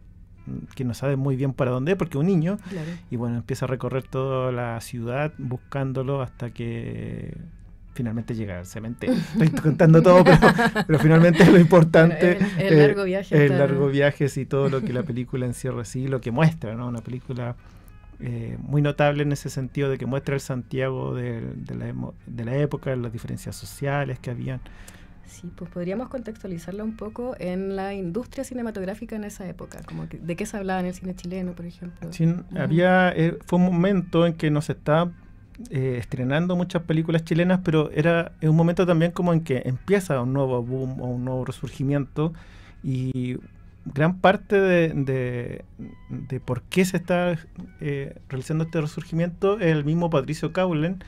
que no sabe muy bien para dónde, porque es un niño, claro. Y bueno, empieza a recorrer toda la ciudad buscándolo hasta que finalmente llega al cementerio. Estoy contando todo, pero finalmente lo importante, el largo viaje. El largo viaje, sí, todo lo que la película encierra, sí, lo que muestra, ¿no? Una película muy notable en ese sentido, de que muestra el Santiago de la época, las diferencias sociales que habían. Sí, pues podríamos contextualizarla un poco en la industria cinematográfica en esa época, como que, de qué se hablaba en el cine chileno, por ejemplo. Sí, fue un momento en que nos estaba estrenando muchas películas chilenas, pero era un momento también como en que empieza un nuevo boom o un nuevo resurgimiento, y gran parte de por qué se está realizando este resurgimiento es el mismo Patricio Caulin,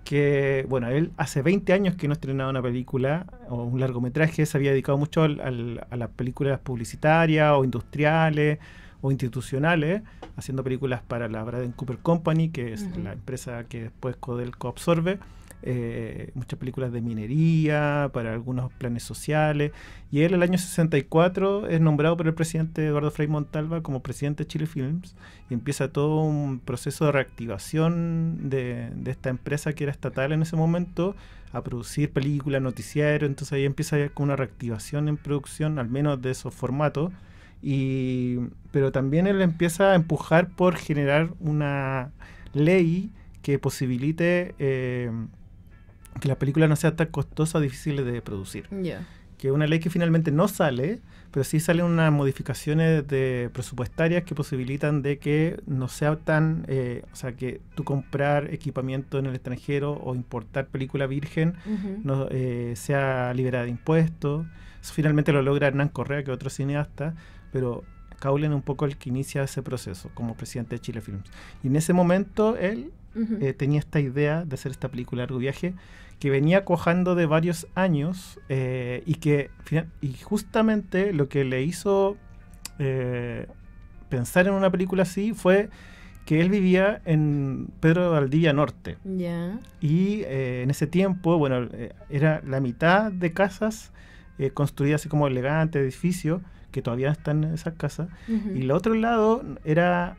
que, bueno, él hace 20 años que no estrenaba una película o un largometraje, se había dedicado mucho a las películas publicitarias o industriales o institucionales, haciendo películas para la Braden Cooper Company, que es la empresa que después Codelco absorbe. Muchas películas de minería, para algunos planes sociales, y él el año 64 es nombrado por el presidente Eduardo Frei Montalva como presidente de Chile Films, y empieza todo un proceso de reactivación de esta empresa que era estatal en ese momento, a producir películas, noticieros. Entonces ahí empieza a haber como una reactivación en producción, al menos de esos formatos, pero también él empieza a empujar por generar una ley que posibilite que la película no sea tan costosa o difícil de producir. Que es una ley que finalmente no sale, pero sí salen unas modificaciones presupuestarias que posibilitan de que no sea tan, o sea, que tú comprar equipamiento en el extranjero o importar película virgen no sea liberada de impuestos. Eso finalmente lo logra Hernán Correa, que es otro cineasta, pero Caulin es un poco el que inicia ese proceso como presidente de Chile Films. Y en ese momento él tenía esta idea de hacer esta película Largo Viaje, que venía cuajando de varios años, y justamente lo que le hizo pensar en una película así fue que él vivía en Pedro de Valdivia Norte. Y en ese tiempo, bueno, era la mitad de casas construidas así como elegantes, edificios, que todavía están en esas casas, y el otro lado era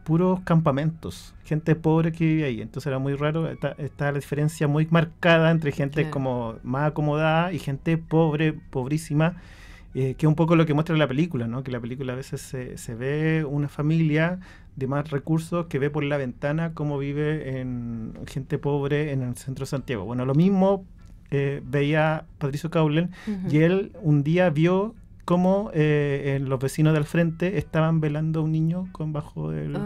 puros campamentos, gente pobre que vivía ahí. Entonces era muy raro, está la diferencia muy marcada entre gente como más acomodada y gente pobre, pobrísima, que es un poco lo que muestra la película, ¿no? Que la película a veces se ve una familia de más recursos que ve por la ventana cómo vive gente pobre en el centro de Santiago. Bueno, lo mismo veía Patricio Caulin, y él un día vio cómo los vecinos del frente estaban velando a un niño bajo el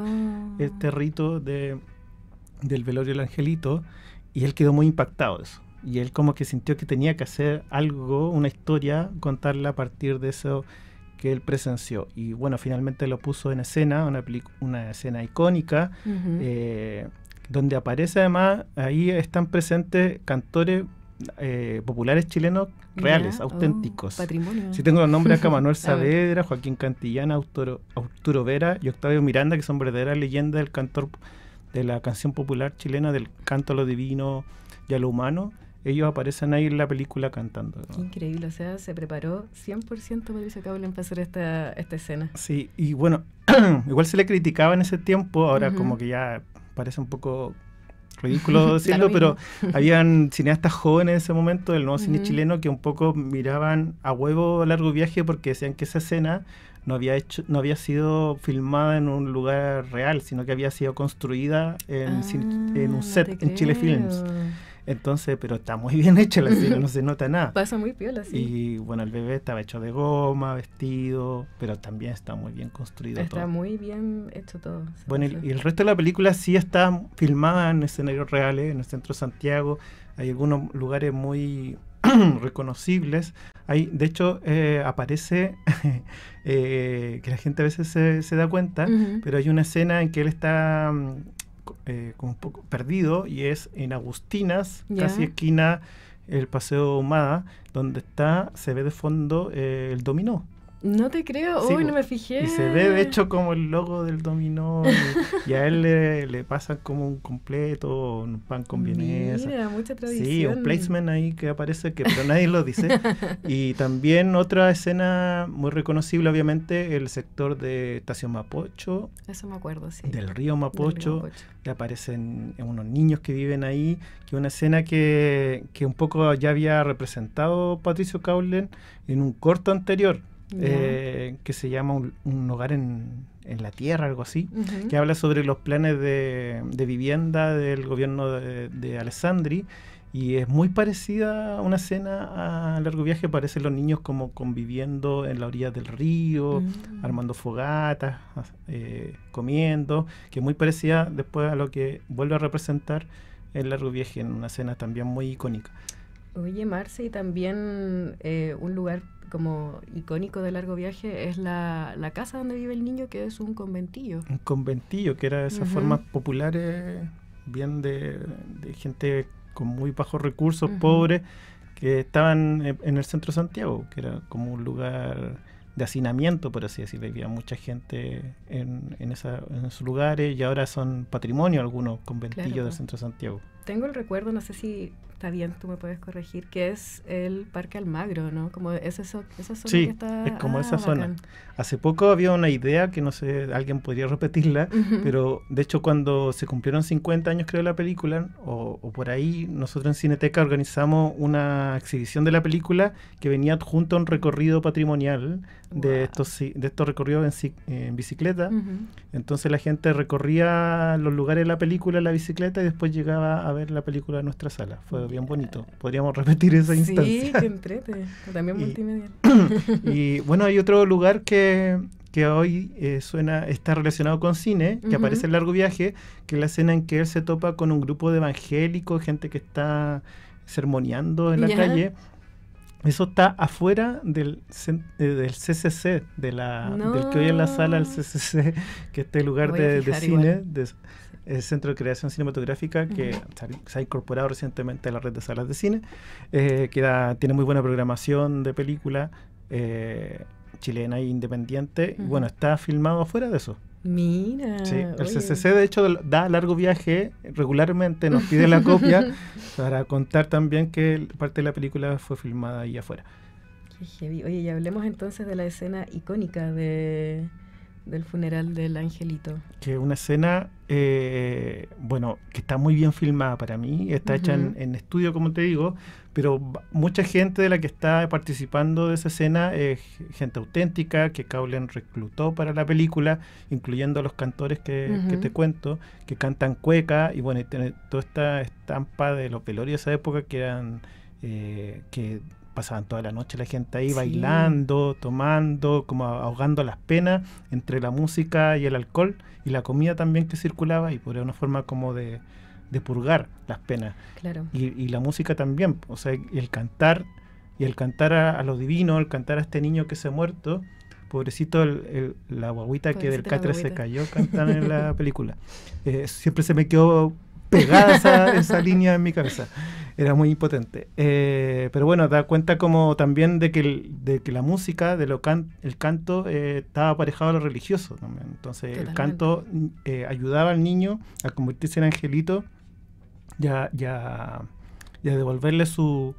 territo del velorio del Angelito, y él quedó muy impactado de eso. Y él como que sintió que tenía que hacer algo, una historia, contarla a partir de eso que él presenció. Y bueno, finalmente lo puso en escena, una escena icónica, donde aparece además, ahí están presentes cantores populares chilenos reales, auténticos. Patrimonio. Si tengo los nombres acá: Manuel Saavedra, Joaquín Cantillana, Arturo Vera y Octavio Miranda, que son verdaderas leyendas del cantor de la canción popular chilena, del canto a lo divino y a lo humano. ellos aparecen ahí en la película cantando, ¿no? Qué increíble, o sea, se preparó 100% Patricio Cowlen para hacer esta escena. Sí, y bueno, igual se le criticaba en ese tiempo, ahora como que ya parece un poco ridículo decirlo, pero habían cineastas jóvenes en ese momento del nuevo cine chileno que un poco miraban a huevo Largo Viaje porque decían que esa escena no había sido filmada en un lugar real, sino que había sido construida en un set en Chile Films. Entonces, pero está muy bien hecha la escena, no se nota nada. Pasa muy piola, sí. Y bueno, el bebé estaba hecho de goma, vestido, pero también está muy bien construido todo. Está muy bien hecho todo. Bueno, y el resto de la película sí está filmada en escenarios reales, en el centro de Santiago. Hay algunos lugares muy reconocibles. Hay, de hecho, aparece que la gente a veces se da cuenta, pero hay una escena en que él está como un poco perdido y es en Agustinas, casi esquina el Paseo Humada, donde se ve de fondo el dominó. No te creo, sí, no me fijé. Y se ve de hecho como el logo del dominó y a él le pasan como un completo, un pan con vienesa. Mira, mucha tradición. Sí, un placement ahí que aparece, pero nadie lo dice. Y también otra escena muy reconocible, obviamente, el sector de Estación Mapocho. Eso me acuerdo, sí. Del río Mapocho. Que aparecen unos niños que viven ahí, que una escena que un poco ya había representado Patricio Cowlen en un corto anterior. Que se llama un hogar en la tierra, algo así, que habla sobre los planes de vivienda del gobierno de Alessandri, y es muy parecida a una escena a Largo Viaje. Parecen los niños como conviviendo en la orilla del río, armando fogatas, comiendo, que es muy parecida después a lo que vuelve a representar el Largo Viaje en una escena también muy icónica. Oye, Marce, y también un lugar como icónico de Largo Viaje es la casa donde vive el niño, que es un conventillo. Un conventillo, que era de esas formas populares, bien de gente con muy bajos recursos, pobres, que estaban en el centro de Santiago, que era como un lugar de hacinamiento, por así decirlo. Vivía mucha gente en esos lugares, y ahora son patrimonio algunos conventillos del centro de Santiago. Tengo el recuerdo, no sé si está bien, tú me puedes corregir, que es el Parque Almagro, ¿no? Como esa zona sí, que está... es como esa zona. Bacán. Hace poco había una idea que no sé, alguien podría repetirla, pero de hecho cuando se cumplieron 50 años, creo, de la película, o por ahí, nosotros en Cineteca organizamos una exhibición de la película que venía junto a un recorrido patrimonial de estos recorridos en bicicleta. Entonces la gente recorría los lugares de la película en la bicicleta y después llegaba a ver la película en nuestra sala. Fue bien bonito. Podríamos repetir esa instancia. Sí, que entrete. También multimedia. Y bueno, hay otro lugar que hoy está relacionado con cine, que aparece en Largo Viaje, que es la escena en que él se topa con un grupo de evangélicos, gente que está sermoneando en la calle. Eso está afuera del CCC, del que hoy en la sala del CCC, que es este lugar de cine, el Centro de Creación Cinematográfica, que se ha incorporado recientemente a la red de salas de cine, tiene muy buena programación de película chilena e independiente. Y bueno, está filmado afuera de eso. Mira. Sí, el CCC de hecho da Largo Viaje regularmente, nos pide la copia para contar también que parte de la película fue filmada ahí afuera. Qué heavy. Oye, y hablemos entonces de la escena icónica del funeral del angelito. Que es una escena, que está muy bien filmada para mí, está hecha en estudio, como te digo, pero mucha gente de la que está participando de esa escena es gente auténtica que Cowlen reclutó para la película, incluyendo a los cantores que te cuento, que cantan cueca, y bueno, y tiene toda esta estampa de los velorios de esa época que eran que pasaban toda la noche la gente ahí bailando, tomando, como ahogando las penas entre la música y el alcohol y la comida también que circulaba, y por una forma como de purgar las penas. Claro. Y la música también, o sea, el cantar a lo divino, el cantar a este niño que se ha muerto, pobrecito la guaguita que del catre se cayó, cantan en la película. Siempre se me quedó pegada esa línea en mi cabeza. Era muy impotente. Pero bueno, da cuenta como también de que la música, el canto, estaba aparejado a lo religioso también. Entonces el canto ayudaba al niño a convertirse en angelito y y a devolverle su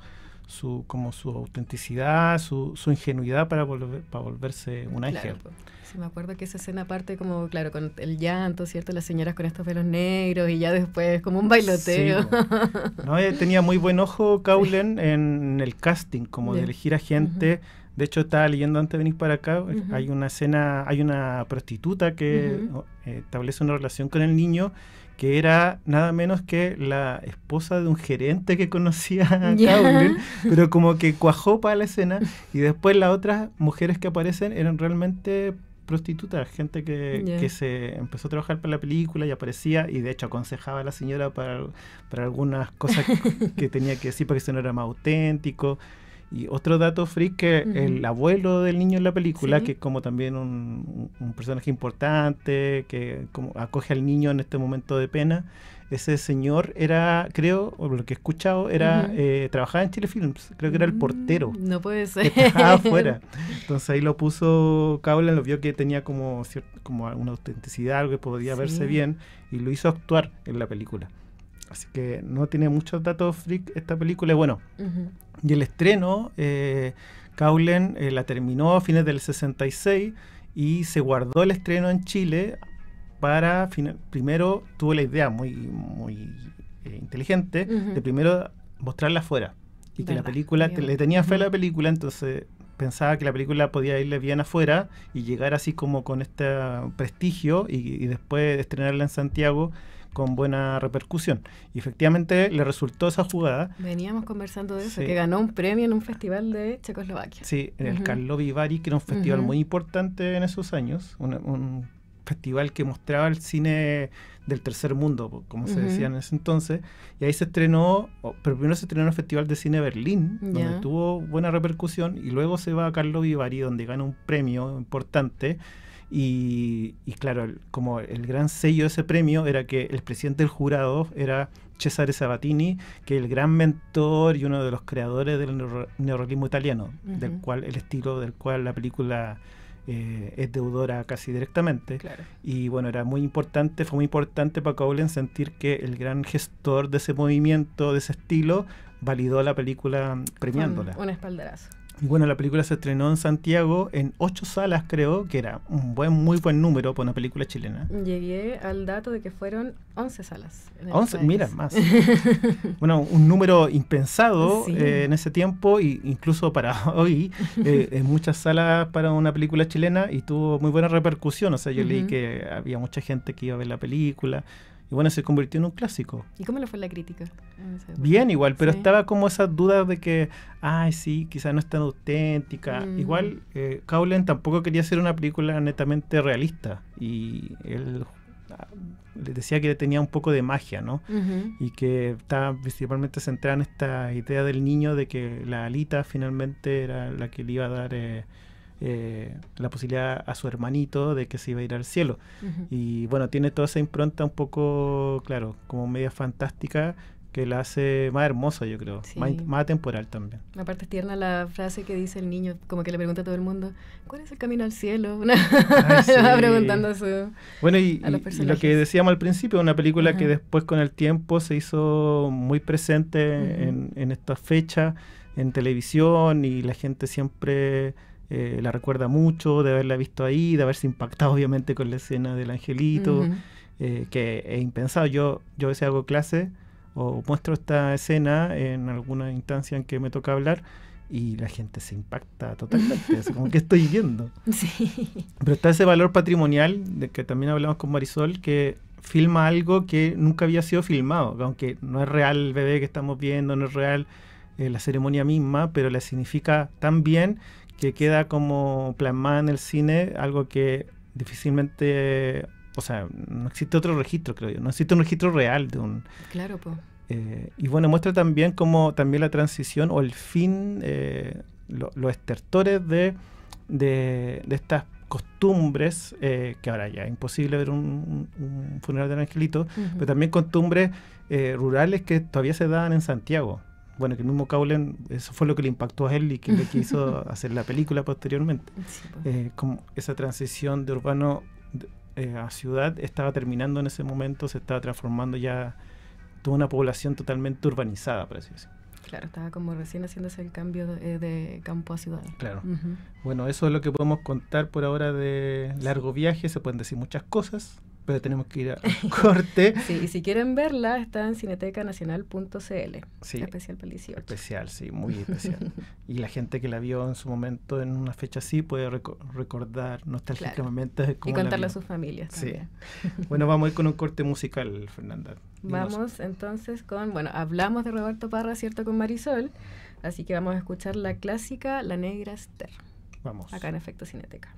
autenticidad, su ingenuidad para volverse un ángel. Claro, sí, me acuerdo que esa escena parte como, claro, con el llanto, ¿cierto? Las señoras con estos velos negros y ya después como un bailoteo. Sí, no, tenía muy buen ojo Cowlen en el casting, como de elegir a gente. De hecho, estaba leyendo antes de venir para acá, hay una escena, hay una prostituta que establece una relación con el niño, que era nada menos que la esposa de un gerente que conocía a Cowlen, pero como que cuajó para la escena, y después las otras mujeres que aparecen eran realmente prostitutas, gente que se empezó a trabajar para la película y aparecía, y de hecho aconsejaba a la señora para algunas cosas que tenía que decir para que se no era más auténtico. Y otro dato freak, que el abuelo del niño en la película, que es como también un personaje importante, que como acoge al niño en este momento de pena, ese señor era, creo, o lo que he escuchado, era trabajaba en Chile Films, creo que era el portero. No puede ser. Que trabajaba afuera. Entonces ahí lo puso Cowlen, lo vio que tenía como una autenticidad, algo que podía verse bien, y lo hizo actuar en la película. Así que no tiene muchos datos freak esta película. Bueno, y el estreno, Cowlen la terminó a fines del 66 y se guardó el estreno en Chile para... primero tuvo la idea muy inteligente de primero mostrarla afuera. Y que la película, le tenía fe a la película, entonces pensaba que la película podía irle bien afuera y llegar así como con este prestigio y después estrenarla en Santiago con buena repercusión. Y efectivamente le resultó esa jugada. Veníamos conversando de eso, que ganó un premio en un festival de Checoslovaquia. Sí, en el Karlovy Vary, que era un festival muy importante en esos años, un festival que mostraba el cine del tercer mundo, como se decía en ese entonces, y ahí se estrenó, pero primero se estrenó en el Festival de Cine Berlín, donde tuvo buena repercusión, y luego se va a Karlovy Vary, donde gana un premio importante. Y claro, como el gran sello de ese premio era que el presidente del jurado era Cesare Sabatini, que es el gran mentor y uno de los creadores del neorrealismo italiano, del cual la película es deudora casi directamente. Claro. Y bueno, fue muy importante para Cowlen sentir que el gran gestor de ese movimiento, de ese estilo, validó la película premiándola. Un espaldarazo. Y bueno, la película se estrenó en Santiago en 8 salas, creo, que era un muy buen número para una película chilena. Llegué al dato de que fueron 11 salas. 11, mira, más. Bueno, un número impensado en ese tiempo, e incluso para hoy, en muchas salas para una película chilena, y tuvo muy buena repercusión. O sea, yo leí que había mucha gente que iba a ver la película. Y bueno, se convirtió en un clásico. ¿Y cómo le fue la crítica? Bien, igual, pero estaba como esas dudas de que, sí, quizás no es tan auténtica. Igual, Cowlen tampoco quería hacer una película netamente realista. Y él le decía que tenía un poco de magia, ¿no? Y que estaba principalmente centrada en esta idea del niño de que la Alita finalmente era la que le iba a dar... la posibilidad a su hermanito de que se iba a ir al cielo. Y bueno, tiene toda esa impronta un poco, claro, como media fantástica, que la hace más hermosa, yo creo, más atemporal también. Aparte es tierna la frase que dice el niño, como que le pregunta a todo el mundo, ¿cuál es el camino al cielo? Va preguntando a los personajes. Y lo que decíamos al principio, una película que después con el tiempo se hizo muy presente en estas fechas, en televisión, y la gente siempre... la recuerda mucho de haberla visto ahí, de haberse impactado obviamente con la escena del angelito, que es impensado. Yo a veces hago clase o muestro esta escena en alguna instancia en que me toca hablar y la gente se impacta totalmente, así como que estoy viendo. Pero está ese valor patrimonial de que también hablamos con Marisol, que filma algo que nunca había sido filmado, aunque no es real el bebé que estamos viendo, no es real la ceremonia misma, pero la significa tan bien que queda como plasmada en el cine, algo que difícilmente, o sea, no existe otro registro, creo yo, no existe un registro real de un... Claro, pues. Y bueno, muestra también como también la transición o el fin, los estertores de estas costumbres, que ahora ya es imposible ver un funeral del angelito, pero también costumbres rurales que todavía se dan en Santiago. Bueno, que el mismo Cowlen, eso fue lo que le impactó a él y que le quiso hacer la película posteriormente. Como esa transición de urbano a ciudad estaba terminando en ese momento, se estaba transformando ya toda una población totalmente urbanizada, por así decirlo. Claro, estaba como recién haciéndose el cambio de campo a ciudad. Claro. Bueno, eso es lo que podemos contar por ahora de Largo Viaje. Se pueden decir muchas cosas, pero tenemos que ir a corte. Sí, y si quieren verla, está en cinetecanacional.cl. Sí, especial para el 18. Especial, sí, muy especial. Y la gente que la vio en su momento en una fecha así puede recordar nostálgicamente cómo y contarle la a sus familias también. Bueno, vamos a ir con un corte musical, Fernanda. Vamos entonces con, hablamos de Roberto Parra, ¿cierto? Con Marisol, así que vamos a escuchar la clásica La Negra Esther. Vamos. Acá en Efecto Cineteca.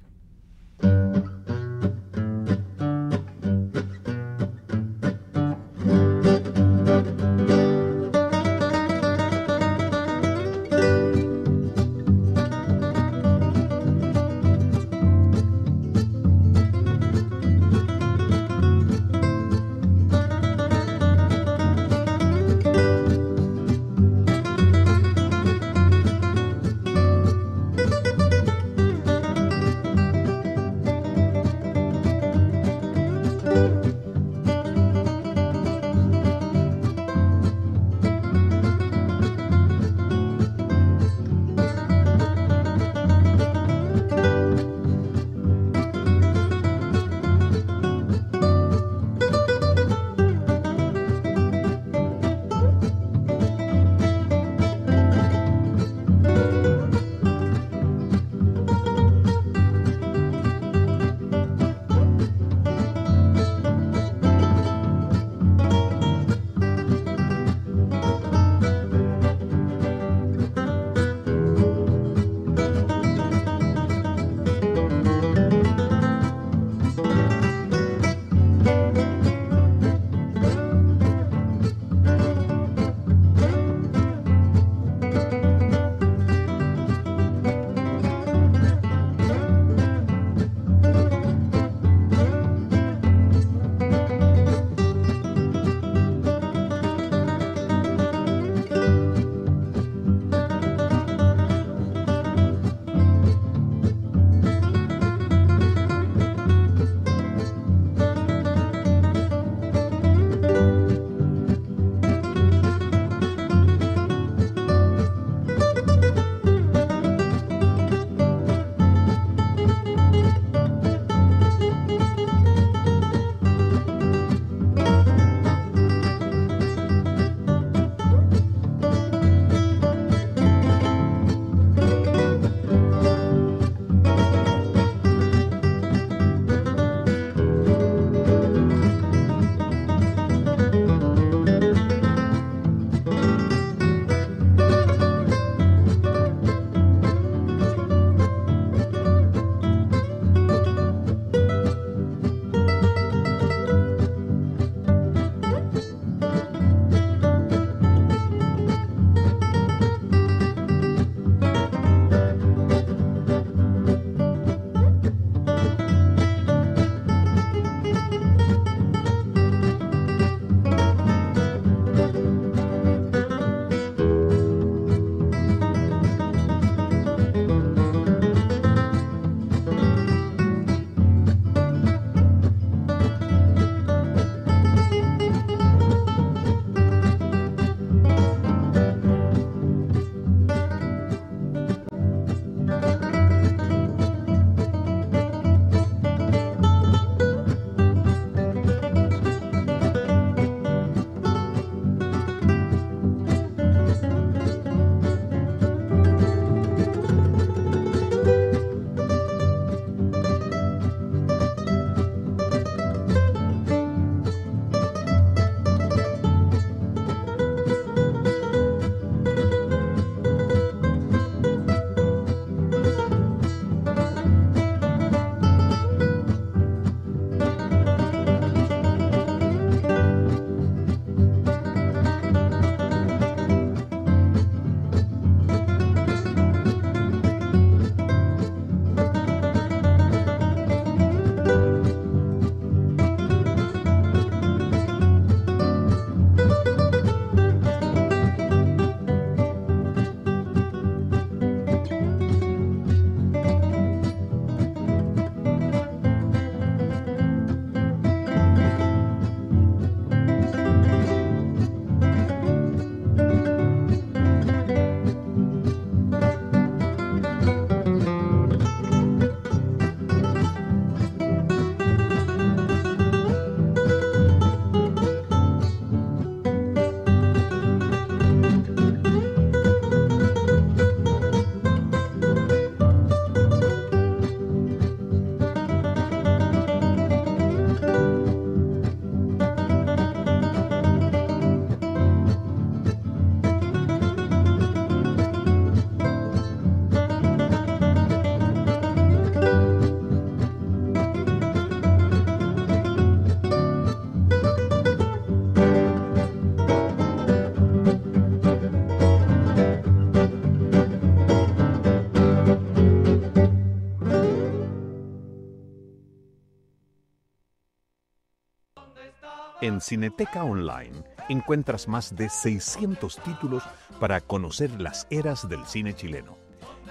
En Cineteca Online encuentras más de 600 títulos para conocer las eras del cine chileno.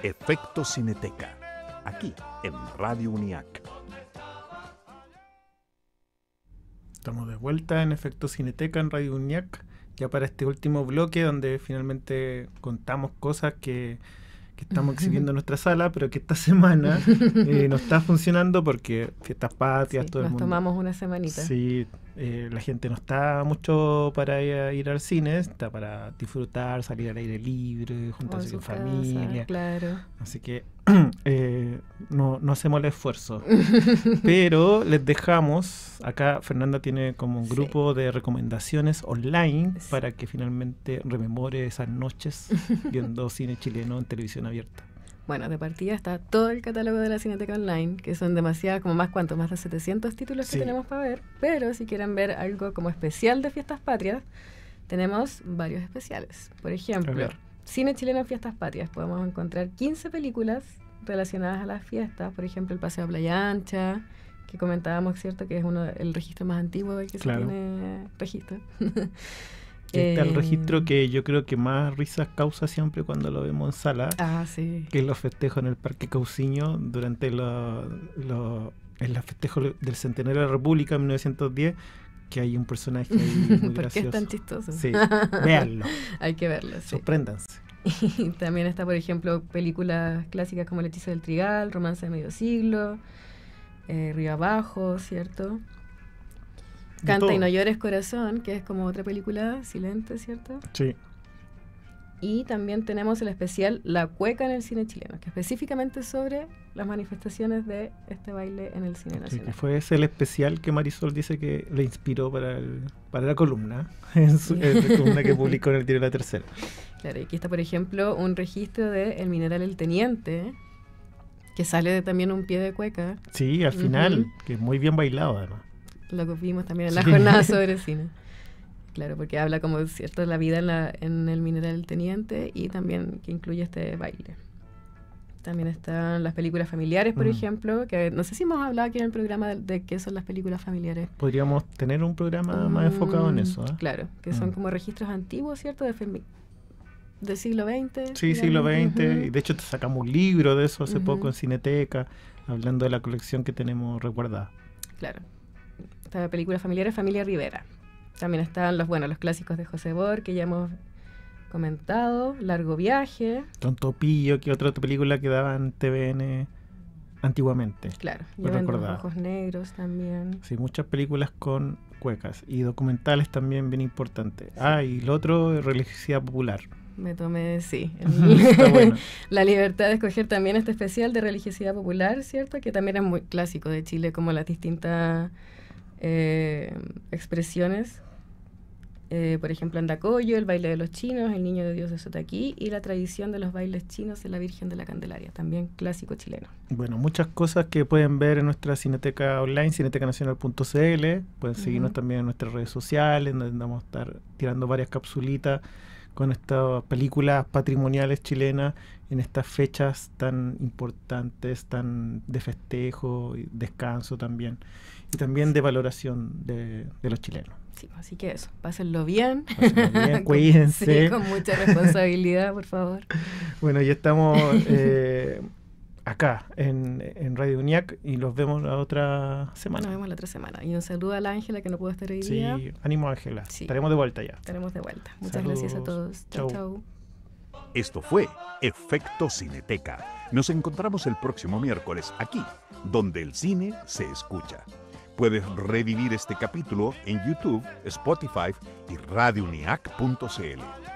Efecto Cineteca, aquí en Radio UNIAC. Estamos de vuelta en Efecto Cineteca en Radio UNIAC, ya para este último bloque donde finalmente contamos cosas que estamos exhibiendo en nuestra sala, pero que esta semana no está funcionando porque fiestas patrias, Sí, todo el nos mundo. tomamos una semanita. Sí, la gente no está mucho para ir al cine, está para disfrutar, salir al aire libre, juntarse con familia. Claro. Así que no hacemos el esfuerzo. Pero les dejamos, acá Fernanda tiene como un grupo de recomendaciones online para que finalmente rememore esas noches viendo cine chileno en televisión abierta. Bueno, de partida está todo el catálogo de la Cineteca Online, que son demasiadas, como más de 700 títulos que tenemos para ver, pero si quieren ver algo como especial de Fiestas Patrias, tenemos varios especiales. Por ejemplo, Cine Chileno en Fiestas Patrias, podemos encontrar 15 películas relacionadas a las fiestas, por ejemplo, El Paseo a Playa Ancha, que comentábamos, ¿cierto?, que es el registro más antiguo del que se tiene registro. Está el registro que yo creo que más risas causa siempre cuando lo vemos en sala, que es los festejos en el Parque Cauciño durante en los festejos del Centenario de la República en 1910, que hay un personaje ahí muy ¿Por gracioso. qué es tan chistoso? Sí, véanlo. Hay que verlo, sí. Sorpréndanse. Y también está, por ejemplo, películas clásicas como El Hechizo del Trigal, Romance de Medio Siglo, Río Abajo, ¿cierto? Canta y no llores corazón, que es como otra película silente, ¿cierto? Sí. Y también tenemos el especial La Cueca en el cine chileno, que específicamente sobre las manifestaciones de este baile en el cine nacional. Sí, que fue ese el especial que Marisol dice que le inspiró para la columna, en su columna que publicó en el diario La Tercera. Claro, y aquí está, por ejemplo, un registro de El Mineral El Teniente, que sale también un pie de cueca. Sí, al final, que es muy bien bailado además. Lo que vimos también en la jornada sobre cine. Claro, porque habla como, ¿cierto?, de la vida en el Mineral del Teniente y también que incluye este baile. También están las películas familiares, por ejemplo, que no sé si hemos hablado aquí en el programa de qué son las películas familiares. Podríamos tener un programa más enfocado en eso. Claro, que son como registros antiguos, ¿cierto?, del siglo XX. Sí, digamos. Siglo XX. Y de hecho sacamos un libro de eso hace poco en Cineteca, hablando de la colección que tenemos resguardada. Claro. Esta película familiar es Familia Rivera. También están los clásicos de José Bor, que ya hemos comentado, Largo Viaje. Tontopillo, que otra película que daba en TVN antiguamente. Claro, Llevan los Ojos Negros también. Sí, muchas películas con cuecas y documentales también bien importantes. Sí. Y lo otro, religiosidad popular. Me tomé, Está bueno. La libertad de escoger también este especial de religiosidad popular, ¿cierto? Que también es muy clásico de Chile, como las distintas expresiones. Por ejemplo, Andacollo, el baile de los chinos, el niño de Dios de Sotaquí y la tradición de los bailes chinos de la Virgen de la Candelaria, también clásico chileno. Bueno, muchas cosas que pueden ver en nuestra Cineteca Online, cinetecanacional.cl. Pueden seguirnos también en nuestras redes sociales, donde vamos a estar tirando varias capsulitas con estas películas patrimoniales chilenas en estas fechas tan importantes, tan de festejo y descanso también, y también de valoración de los chilenos. Sí, así que eso, pásenlo bien. Cuídense. Sí, con mucha responsabilidad, por favor. Bueno, ya estamos acá en Radio UNIAC y los vemos la otra semana. Nos vemos la otra semana. Y un saludo a la Ángela que no pudo estar hoy día. Sí, ánimo Ángela. Sí. Estaremos de vuelta ya. Estaremos de vuelta. Muchas Saludos. Gracias a todos. Chau, chau. Esto fue Efecto Cineteca. Nos encontramos el próximo miércoles aquí, donde el cine se escucha. Puedes revivir este capítulo en YouTube, Spotify y radiouniac.cl.